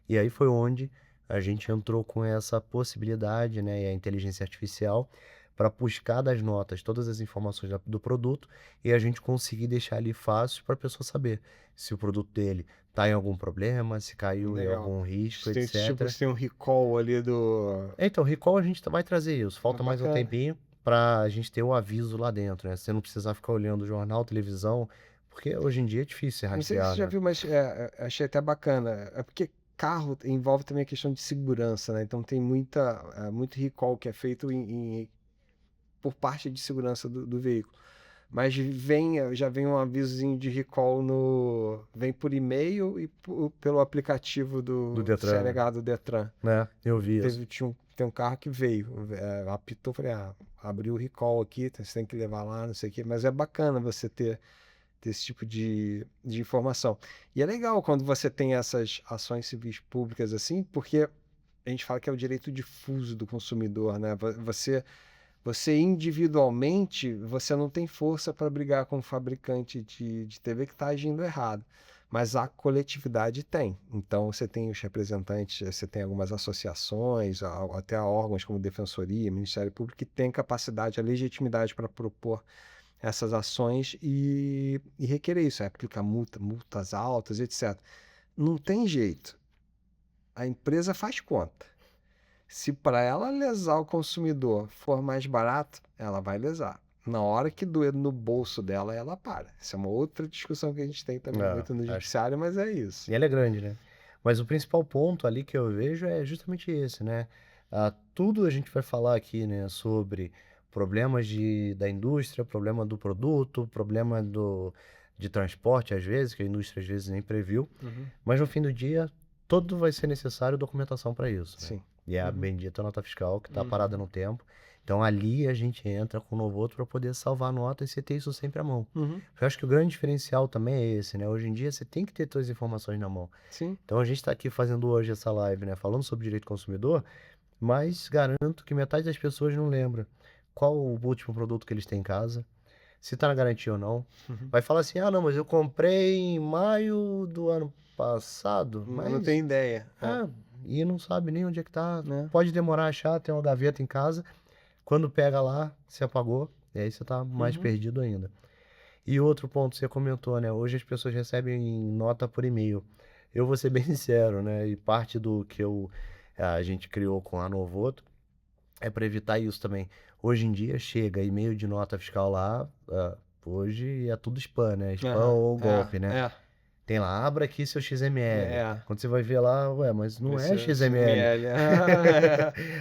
E aí foi onde a gente entrou com essa possibilidade, né, e a inteligência artificial para buscar das notas todas as informações do produto e a gente conseguir deixar ali fácil para a pessoa saber se o produto dele está em algum problema, se caiu em Legal. algum risco, Tipo, etc. você tem um recall ali do. Então, recall a gente vai trazer isso. Falta mais um Bacana. tempinho para a gente ter o aviso lá dentro, né? Você não precisar ficar olhando jornal, televisão, porque hoje em dia é difícil você Não sei se rastrear, você já né? viu, mas achei até bacana. É porque carro envolve também a questão de segurança, né? Então tem muito recall que é feito por parte de segurança do veículo. Mas já vem um avisozinho de recall vem por e-mail e pelo aplicativo Do do Detran, né? CNH do Detran. Né? Eu vi isso. Tem um carro que veio, apitou, falei, abriu o recall aqui, você tem que levar lá, não sei o quê. Mas é bacana você ter esse tipo de informação. E é legal quando você tem essas ações civis públicas assim, porque a gente fala que é o direito difuso do consumidor, né? Você individualmente, você não tem força para brigar com o fabricante de TV que está agindo errado, mas a coletividade tem. Então você tem os representantes, você tem algumas associações, até órgãos como Defensoria, Ministério Público, que têm capacidade, a legitimidade para propor essas ações e requerer isso, aplicar multas altas, etc. Não tem jeito. A empresa faz conta. Se para ela lesar o consumidor for mais barato, ela vai lesar. Na hora que doer no bolso dela, ela para. Isso é uma outra discussão que a gente tem também muito no Acho. judiciário, mas é isso. E ela é grande, né? Mas o principal ponto ali que eu vejo é justamente esse, né? Tudo a gente vai falar aqui, né, sobre problemas da indústria, problema do produto, problema de transporte, às vezes, que a indústria às vezes nem previu. Mas no fim do dia, todo vai ser necessário documentação para isso, né? Sim. E é a bendita nota fiscal que está parada no tempo. Então ali a gente entra com o novo outro para poder salvar a nota e você ter isso sempre à mão. Eu acho que o grande diferencial também é esse, né? Hoje em dia você tem que ter todas as informações na mão. Sim. Então a gente está aqui fazendo hoje essa live, né? Falando sobre direito do consumidor, mas garanto que metade das pessoas não lembra qual o último produto que eles têm em casa, se está na garantia ou não. Vai falar assim, não, mas eu comprei em maio do ano passado, Mas não mas tem ideia. e não sabe nem onde é que tá. Né? Pode demorar a achar, tem uma gaveta em casa. Quando pega lá, você apagou, e aí você tá mais perdido ainda. E outro ponto, você comentou, né? Hoje as pessoas recebem nota por e-mail. Eu vou ser bem sincero, né? E parte do que a gente criou com a Novoto é para evitar isso também. Hoje em dia chega e-mail de nota fiscal lá, hoje é tudo spam, né? Spam ou golpe, né? Tem lá, abra aqui seu XML. Quando você vai ver lá, mas não é XML.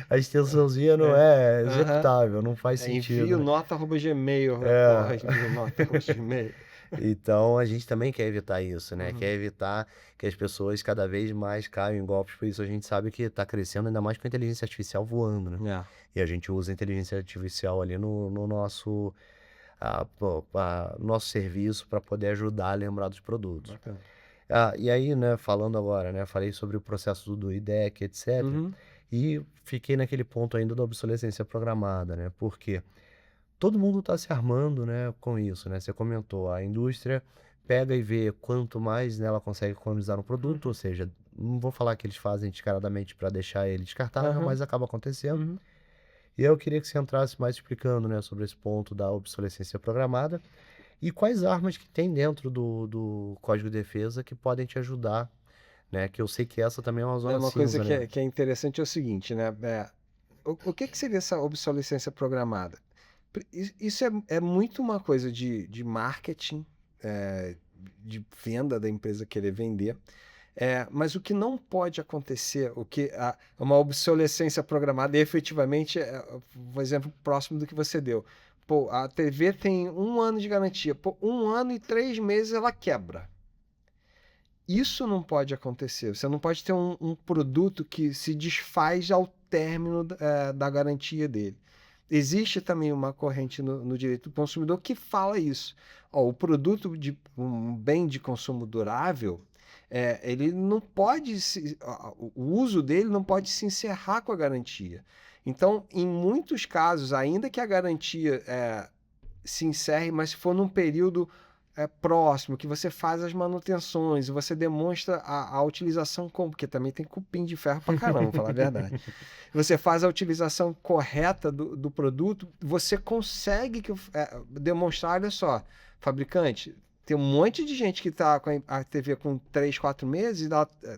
A extensãozinha não é executável, não faz sentido. Envio Né? nota@gmail. Envio nota@gmail. Então a gente também quer evitar isso, né? Quer evitar que as pessoas cada vez mais caiam em golpes. Por isso a gente sabe que está crescendo ainda mais com a inteligência artificial voando, né? E a gente usa a inteligência artificial ali no nosso nosso serviço para poder ajudar a lembrar dos produtos. E aí, né, falando agora, né, falei sobre o processo do IDEC, etc. E fiquei naquele ponto ainda da obsolescência programada, né? Porque todo mundo está se armando, né, com isso, né? Você comentou, a indústria pega e vê quanto mais, né, ela consegue economizar no produto, ou seja, não vou falar que eles fazem descaradamente para deixar ele descartável, mas acaba acontecendo. E eu queria que você entrasse mais explicando, né, sobre esse ponto da obsolescência programada e quais armas que tem dentro do Código de Defesa que podem te ajudar, né? Que eu sei que essa também é uma zona Uma cinza, coisa né? que é interessante é o seguinte, né? O que seria essa obsolescência programada? Isso é muito uma coisa de marketing, de venda da empresa querer vender. Mas o que não pode acontecer, uma obsolescência programada, efetivamente, por exemplo, próximo do que você deu. Pô, a TV tem 1 ano de garantia. Pô, 1 ano e 3 meses ela quebra. Isso não pode acontecer. Você não pode ter um produto que se desfaz ao término da garantia dele. Existe também uma corrente no direito do consumidor que fala isso. O produto de um bem de consumo durável, ele não pode o uso dele não pode se encerrar com a garantia. Então, em muitos casos, ainda que a garantia se encerre, mas se for num período próximo, que você faz as manutenções, você demonstra a utilização, porque também tem cupim de ferro pra caramba, falar a verdade. Você faz a utilização correta do produto, você consegue demonstrar, olha só, fabricante, tem um monte de gente que está com a TV com 3, 4 meses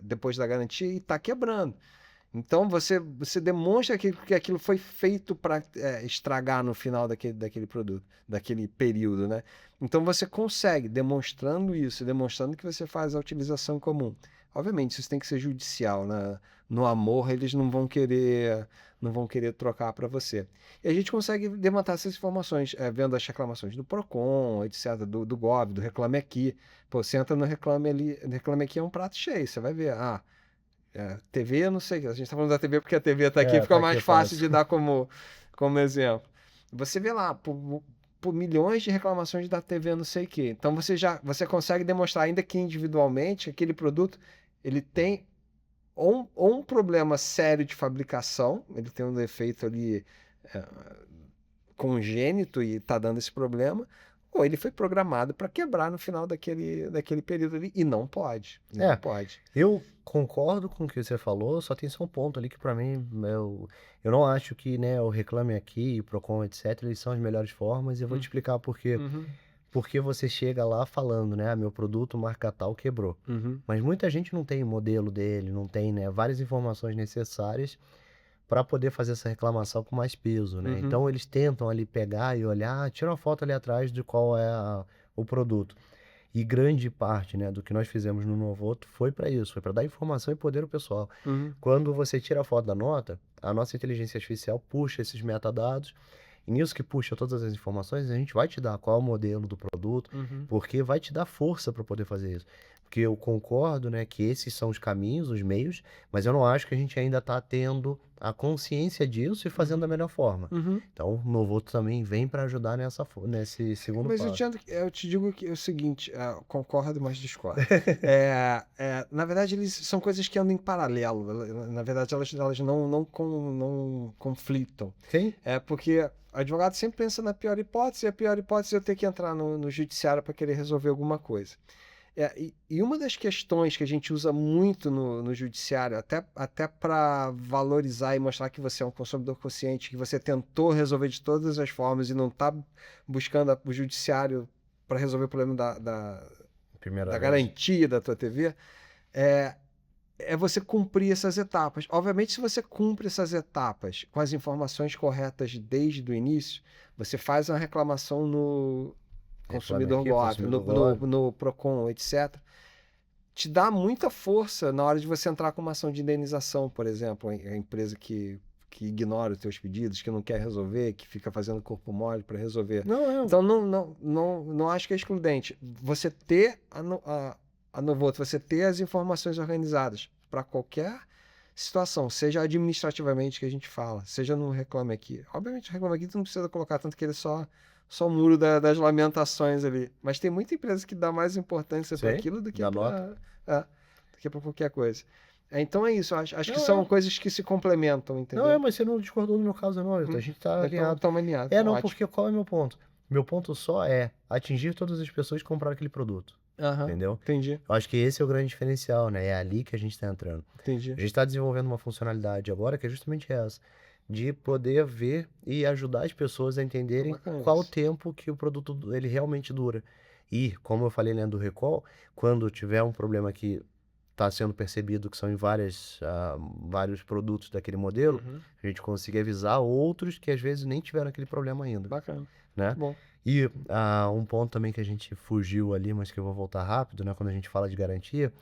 depois da garantia e está quebrando. Então você demonstra que aquilo foi feito para estragar no final daquele produto, daquele período, né? Então você consegue, demonstrando isso, demonstrando que você faz a utilização comum. Obviamente, isso tem que ser judicial, né? No amor, eles não vão querer trocar para você. E a gente consegue levantar essas informações, vendo as reclamações do Procon, etc., do Gov, do Reclame Aqui. Pô, você entra no Reclame ali, Reclame Aqui é um prato cheio, você vai ver, TV, não sei, a gente está falando da TV porque a TV está aqui, fica tá mais aqui fácil de dar como exemplo. Você vê lá, por milhões de reclamações da TV, não sei o quê. Então você consegue demonstrar, ainda que individualmente, aquele produto ele tem ou um problema sério de fabricação, ele tem um defeito ali é, congênito e tá dando esse problema, ou ele foi programado para quebrar no final daquele período ali, e não pode, não É, pode. eu concordo com o que você falou, só tem só um ponto ali que pra mim, eu não acho que, né, o Reclame Aqui, o Procon, etc, eles são as melhores formas, e eu vou te Hum, explicar por quê. uhum, Porque você chega lá falando, né, meu produto marca tal quebrou. uhum, Mas muita gente não tem o modelo dele, não tem, né, várias informações necessárias para poder fazer essa reclamação com mais peso, né. uhum, Então eles tentam ali pegar e olhar, tira uma foto ali atrás de qual é o produto. E grande parte, né, do que nós fizemos no Novoto foi para isso, foi para dar informação e poder ao pessoal. uhum, Quando você tira a foto da nota, a nossa inteligência artificial puxa esses metadados, e nisso que puxa todas as informações, a gente vai te dar qual é o modelo do produto, uhum. porque vai te dar força para poder fazer isso. Porque eu concordo, né, que esses são os caminhos, os meios, mas eu não acho que a gente ainda está tendo a consciência disso e fazendo da melhor forma. Uhum. Então, o Novoto também vem para ajudar nesse segundo Mas passo. eu te digo que é o seguinte, concordo, mas discordo. Na verdade, eles são coisas que andam em paralelo. Na verdade, elas não conflitam. Sim? É porque o advogado sempre pensa na pior hipótese, e a pior hipótese é eu ter que entrar no judiciário para querer resolver alguma coisa. E uma das questões que a gente usa muito no judiciário, até para valorizar e mostrar que você é um consumidor consciente, que você tentou resolver de todas as formas e não está buscando o judiciário para resolver o problema Primeira da vez. garantia da tua TV, é, é você cumprir essas etapas. Obviamente, se você cumpre essas etapas com as informações corretas desde o início, você faz uma reclamação no Reclame Consumidor Aqui, Gov, Consumidor Gov. no Procon, etc., te dá muita força na hora de você entrar com uma ação de indenização, por exemplo, a empresa que ignora os teus pedidos, que não quer resolver, que fica fazendo corpo mole para resolver. Não, Então, não acho que é excludente. Você ter a Novoto, você ter as informações organizadas para qualquer situação, seja administrativamente que a gente fala, seja no Reclame Aqui. Obviamente, o Reclame Aqui tu não precisa colocar tanto que ele só o muro das lamentações ali. Mas tem muita empresa que dá mais importância para Sim, aquilo do que dá nota. para qualquer coisa. Então é isso, acho que Não, são coisas que se complementam, entendeu? mas você não discordou do meu caso, não. A gente tá Então alinhado. estamos alinhados, Não, ótimo. porque qual é o meu ponto? Meu ponto só é atingir todas as pessoas que compraram aquele produto. Aham, Entendeu? entendi, Eu acho que esse é o grande diferencial, né? É ali que a gente tá entrando. entendi. A gente está desenvolvendo uma funcionalidade agora que é justamente essa, de poder ver e ajudar as pessoas a entenderem Bacana qual o isso. tempo que o produto ele realmente dura. E, como eu falei, né, do recall, quando tiver um problema que está sendo percebido que são em vários produtos daquele modelo, Uhum, a gente consiga avisar outros que às vezes nem tiveram aquele problema ainda, bacana, né? muito bom. E um ponto também que a gente fugiu ali, mas que eu vou voltar rápido, né, quando a gente fala de garantia,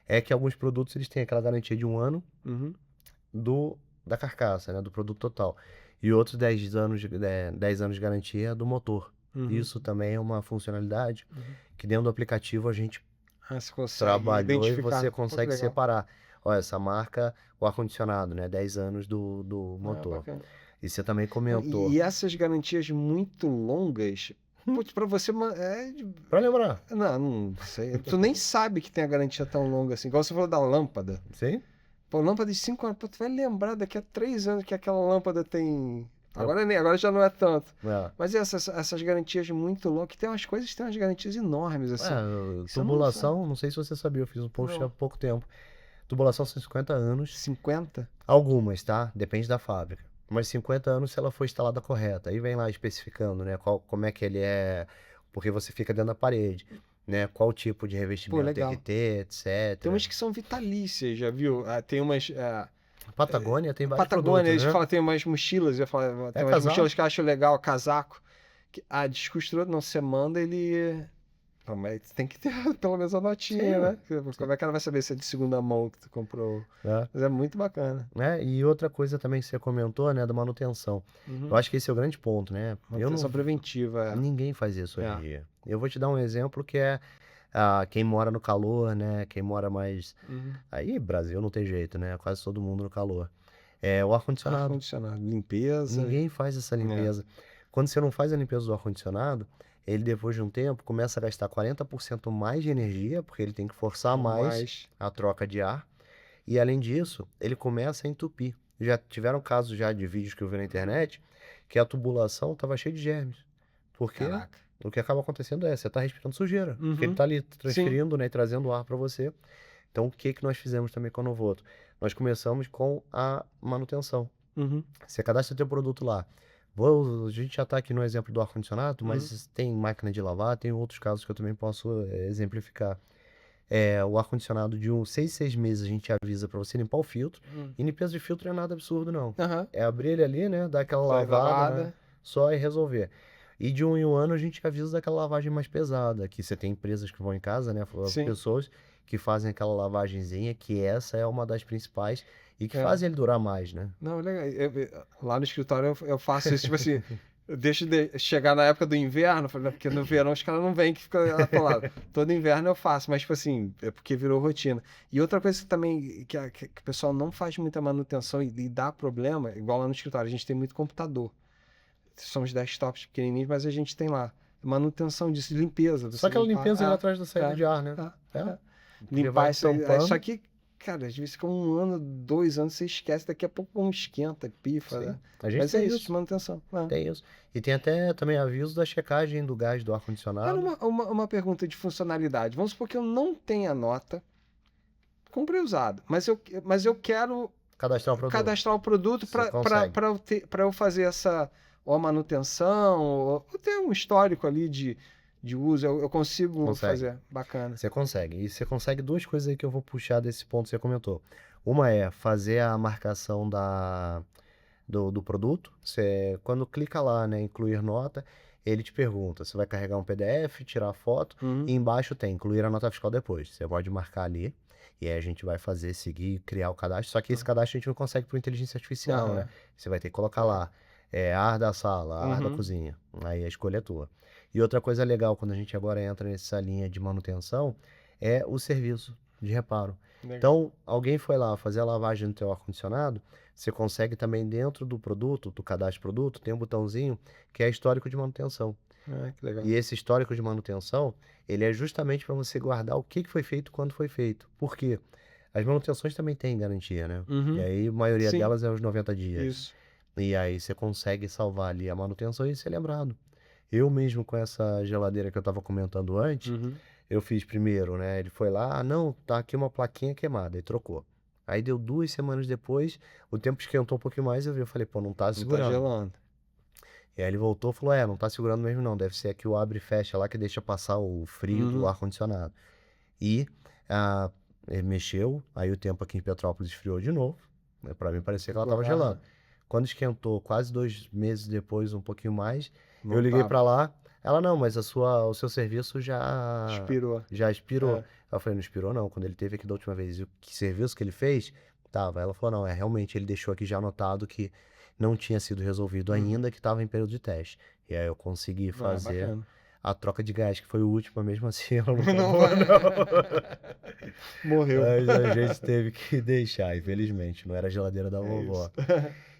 é que alguns produtos eles têm aquela garantia de 1 ano Uhum, da carcaça, né, do produto total. E outros 10 anos, 10 anos de garantia do motor. uhum, Isso também é uma funcionalidade uhum. que dentro do aplicativo a gente Você consegue trabalhou e identificar. você Pô, que consegue legal. separar. Olha, essa marca, o ar-condicionado, né, 10 anos do motor. Bacana. E você também Não, comentou. e essas garantias muito longas, putz, pra você. Pra lembrar, Não sei. Tu nem sabe que tem a garantia tão longa assim. Igual você falou da lâmpada. sim? Pô, lâmpada de 5 anos. Pô, tu vai lembrar daqui a 3 anos que aquela lâmpada tem. Eu- Agora já não é tanto. É. Mas essas garantias muito longas, que tem umas coisas que tem umas garantias enormes, assim. Você não sabe. Tubulação, não sei se você sabia, eu fiz um post Não. há pouco tempo. Tubulação são 50 anos. 50? Algumas, tá? Depende da fábrica. Mas 50 anos se ela for instalada correta. Aí vem lá especificando, né? Como é que ele é. Porque você fica dentro da parede, né? Qual tipo de Pô, revestimento tem legal. que ter, etc. Tem umas que são vitalícias, já viu? Tem umas. Patagônia tem vários Patagônia, produtos, eles né? falam tem umas mochilas, eu falo, tem umas casaco. mochilas que eu acho legal, casaco. Descosturou, não, você manda ele. Pô, mas tem que ter pelo menos a notinha, Sim, né? Como é que ela vai saber se é de segunda mão que tu comprou? né? Mas é muito bacana. E outra coisa também que você comentou, né? Da manutenção. Eu acho que esse é o grande ponto, né? Manutenção preventiva, Ninguém faz isso hoje É. em dia. Eu vou te dar um exemplo que é quem mora no calor, né? Quem mora mais. Aí, Brasil não tem jeito, né? Quase todo mundo no calor. É o ar-condicionado. Ar-condicionado, limpeza. Ninguém faz essa limpeza. Quando você não faz a limpeza do ar-condicionado, ele depois de um tempo começa a gastar 40% mais de energia, porque ele tem que forçar mais a troca de ar. E além disso, ele começa a entupir. Já tiveram casos já de vídeos que eu vi na internet que a tubulação estava cheia de germes. Porque Caraca. o que acaba acontecendo é, você está respirando sujeira. Porque ele Uhum. está ali Sim. transferindo, né, e trazendo ar para você. Então, o que nós fizemos também com a Novoto? Nós começamos com a manutenção. Uhum. Você cadastra teu produto lá. A gente já está aqui no exemplo do ar-condicionado, mas tem máquina de lavar, tem outros casos que eu também posso exemplificar. O ar-condicionado de 6 meses a gente avisa para você limpar o filtro. E limpeza de filtro não é nada absurdo, não. Aham. É abrir ele ali, né? Dar aquela Sai lavada, né? lavada. Só e resolver. E de 1 em 1 ano a gente avisa daquela lavagem mais pesada, que você tem empresas que vão em casa, né? Sim. Pessoas que fazem aquela lavagenzinha, que essa é uma das principais e que É. fazem ele durar mais, né? Não, legal. Lá no escritório eu faço isso, tipo assim, eu deixo chegar na época do inverno, porque no verão os caras não vêm que fica atolado. Todo inverno eu faço, mas tipo assim, é porque virou rotina. E outra coisa que também, que o pessoal não faz muita manutenção e dá problema, igual lá no escritório, a gente tem muito computador. Somos desktops pequenininhos, mas a gente tem lá manutenção disso, limpeza. Só aquela limpeza ali atrás da saída de ar, né? Limpar isso aí. Isso aqui, cara, às vezes fica 1 ano, 2 anos, você esquece, daqui a pouco esquenta, pifa, né? A gente Mas tem é isso. isso, de manutenção. Tem isso. E tem até também aviso da checagem do gás do ar-condicionado. Agora, uma pergunta de funcionalidade. Vamos supor que eu não tenha nota, comprei usado, mas eu quero cadastrar o produto para eu fazer essa ou a manutenção, ou ter um histórico ali de uso, eu consigo fazer. Bacana. Você consegue. E você consegue 2 coisas aí que eu vou puxar desse ponto que você comentou. Uma é fazer a marcação do produto. Você, quando clica lá, né, incluir nota, ele te pergunta, você vai carregar um PDF, tirar foto, e embaixo tem incluir a nota fiscal depois. Você pode marcar ali, e aí a gente vai seguir, criar o cadastro. Só que esse cadastro a gente não consegue por inteligência artificial, né? Você vai ter que colocar lá, ar da sala, ar da cozinha. Aí a escolha é tua. E outra coisa legal, quando a gente agora entra nessa linha de manutenção, é o serviço de reparo. Legal. Então, alguém foi lá fazer a lavagem no teu ar-condicionado, você consegue também dentro do produto, do cadastro produto, tem um botãozinho que é histórico de manutenção. Que legal. E esse histórico de manutenção, ele é justamente para você guardar o que foi feito, quando foi feito. Por quê? As manutenções também têm garantia, né? E aí a maioria delas é os 90 dias. Isso. E aí você consegue salvar ali a manutenção e ser lembrado. Eu mesmo com essa geladeira que eu estava comentando antes, eu fiz primeiro, né? Ele foi lá, não, tá aqui uma plaquinha queimada, e trocou. Aí deu 2 semanas depois, o tempo esquentou um pouquinho mais, eu falei, pô, não tá segurando. Não tá gelando. E aí ele voltou e falou, não tá segurando mesmo não, deve ser aqui o abre e fecha lá que deixa passar o frio do ar-condicionado. E ele mexeu, aí o tempo aqui em Petrópolis esfriou de novo, né? Pra mim parecia que ela tava gelando. Quando esquentou, quase 2 meses depois, um pouquinho mais, eu liguei pra lá, ela, não, mas o seu serviço já expirou. Eu falei, não expirou não, quando ele teve aqui da última vez, e o serviço que ele fez, tava. Ela falou, não, realmente, ele deixou aqui já anotado que não tinha sido resolvido ainda, que estava em período de teste. E aí eu consegui fazer a troca de gás, que foi o último, mesmo assim ela não acabou, não. Morreu. Mas a gente teve que deixar, infelizmente, não era a geladeira da vovó.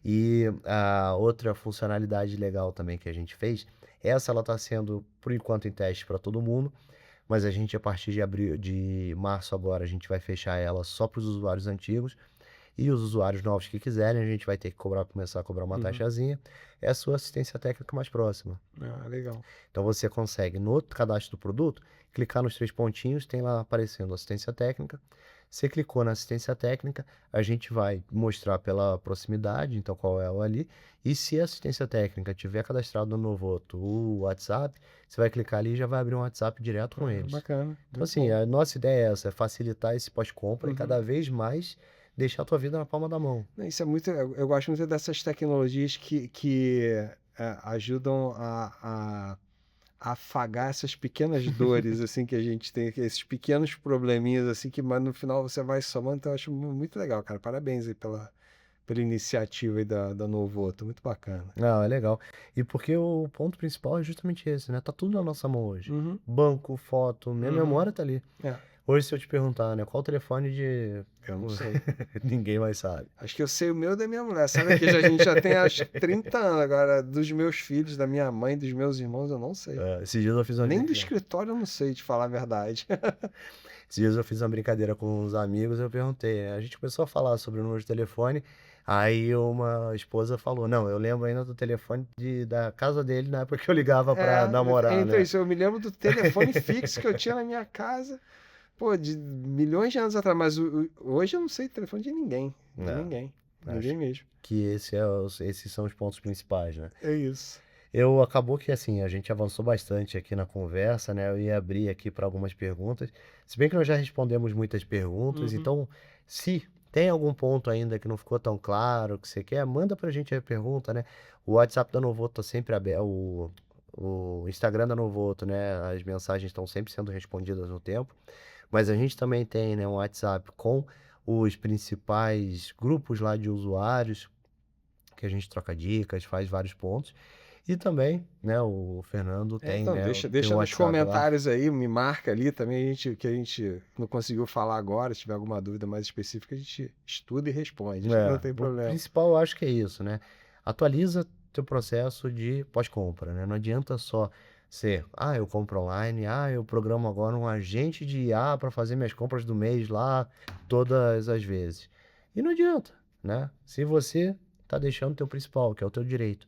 E a outra funcionalidade legal também que a gente fez, essa ela está sendo, por enquanto, em teste para todo mundo, mas a gente, a partir de março agora, a gente vai fechar ela só para os usuários antigos, e os usuários novos que quiserem, a gente vai ter que começar a cobrar uma taxazinha, é a sua assistência técnica mais próxima. Legal. Então você consegue, no cadastro do produto, clicar nos 3 pontinhos, tem lá aparecendo assistência técnica. Você clicou na assistência técnica, a gente vai mostrar pela proximidade, então qual é o ali. E se a assistência técnica tiver cadastrado no Novoto o WhatsApp, você vai clicar ali e já vai abrir um WhatsApp direto com eles. Bacana. Então assim, a nossa ideia é essa, é facilitar esse pós-compra e cada vez mais deixar a tua vida na palma da mão. Isso é muito, eu gosto muito dessas tecnologias que ajudam a afagar essas pequenas dores assim que a gente tem, esses pequenos probleminhas assim que mas no final você vai somando, então eu acho muito legal, cara. Parabéns aí pela iniciativa aí da Novoto, muito bacana. Não, é legal. E porque o ponto principal é justamente esse, né? Tá tudo na nossa mão hoje. Banco, foto, minha memória tá ali. Hoje, se eu te perguntar, né, qual o telefone de... Eu não sei. Ninguém mais sabe. Acho que eu sei o meu da minha mulher. Sabe que a gente já tem acho que 30 anos agora. Dos meus filhos, da minha mãe, dos meus irmãos, eu não sei. Esses dias eu fiz uma... Nem do escritório eu não sei, te falar a verdade. Esses dias eu fiz uma brincadeira com uns amigos, eu perguntei, a gente começou a falar sobre o número de telefone, aí uma esposa falou: "Não, eu lembro ainda do telefone da casa dele na época que eu ligava pra namorar, Então né". isso, eu me lembro do telefone fixo que eu tinha na minha casa, pô, de milhões de anos atrás, mas hoje eu não sei o telefone de ninguém, É, ninguém acho mesmo. que esses são os pontos principais, né. É isso. Acabou que, assim, a gente avançou bastante aqui na conversa, né, eu ia abrir aqui para algumas perguntas, se bem que nós já respondemos muitas perguntas, Uhum. então, se tem algum ponto ainda que não ficou tão claro, que você quer, manda pra gente a pergunta, né. O WhatsApp da Novoto tá sempre aberto, o Instagram da Novoto, né, as mensagens estão sempre sendo respondidas no tempo, mas a gente também tem, né, um WhatsApp com os principais grupos lá de usuários, que a gente troca dicas, faz vários pontos. E também, né, o Fernando tem, Então, né, tem o deixa nos WhatsApp lá. comentários aí, me marca ali também, que a gente não conseguiu falar agora, se tiver alguma dúvida mais específica, a gente estuda e responde, não É, tem o problema. principal eu acho que é isso, né, atualiza teu processo de pós-compra, né, não adianta só ser: "Ah, eu compro online, ah, eu programo agora um agente de IA para fazer minhas compras do mês lá todas as vezes". E não adianta, né, se você tá deixando o teu principal, que é o teu direito.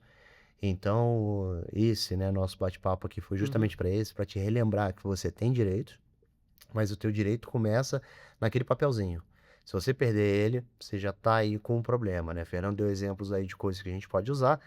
Então, esse, né, nosso bate-papo aqui foi Uhum. justamente para esse, para te relembrar que você tem direitos. Mas o teu direito começa naquele papelzinho. Se você perder ele, você já está aí com um problema, né. Fernando deu exemplos aí de coisas que a gente pode usar,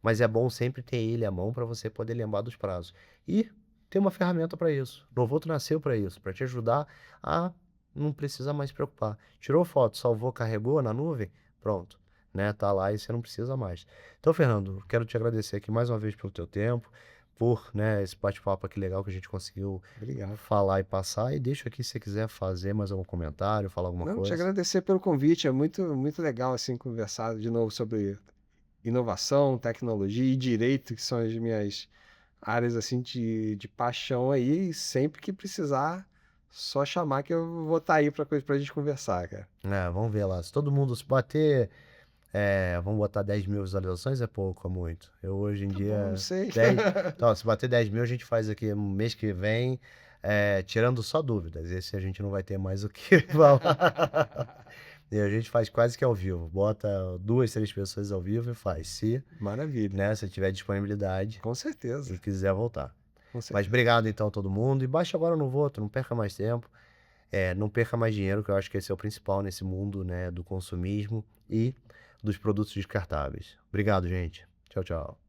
mas é bom sempre ter ele à mão para você poder lembrar dos prazos. E ter uma ferramenta para isso. O Novoto nasceu para isso, para te ajudar a não precisar mais se preocupar. Tirou foto, salvou, carregou na nuvem, pronto, né, tá lá e você não precisa mais. Então, Fernando, quero te agradecer aqui mais uma vez pelo teu tempo, por, né, esse bate-papo aqui legal que a gente conseguiu Obrigado. falar e passar, e deixo aqui se você quiser fazer mais algum comentário, falar alguma Não, te coisa. agradecer pelo convite, é muito legal, assim, conversar de novo sobre inovação, tecnologia e direito, que são as minhas áreas, assim, de paixão aí, e sempre que precisar, só chamar que eu vou estar aí pra gente conversar, cara. É, vamos ver lá, se todo mundo se bater, vamos botar 10.000 visualizações, é pouco, é muito? Eu hoje em Tá bom, não dia sei. 10, então, se bater 10.000 a gente faz aqui no mês que vem, tirando só dúvidas, esse a gente não vai ter mais o que falar. E a gente faz quase que ao vivo, bota 2, 3 pessoas ao vivo e faz, se, Maravilha, né, se tiver disponibilidade com certeza, e quiser voltar. com Mas certeza. obrigado então a todo mundo, e baixa agora no Voto, não perca mais tempo. Não perca mais dinheiro, que eu acho que esse é o principal nesse mundo, né, do consumismo e dos produtos descartáveis. Obrigado, gente. Tchau, tchau.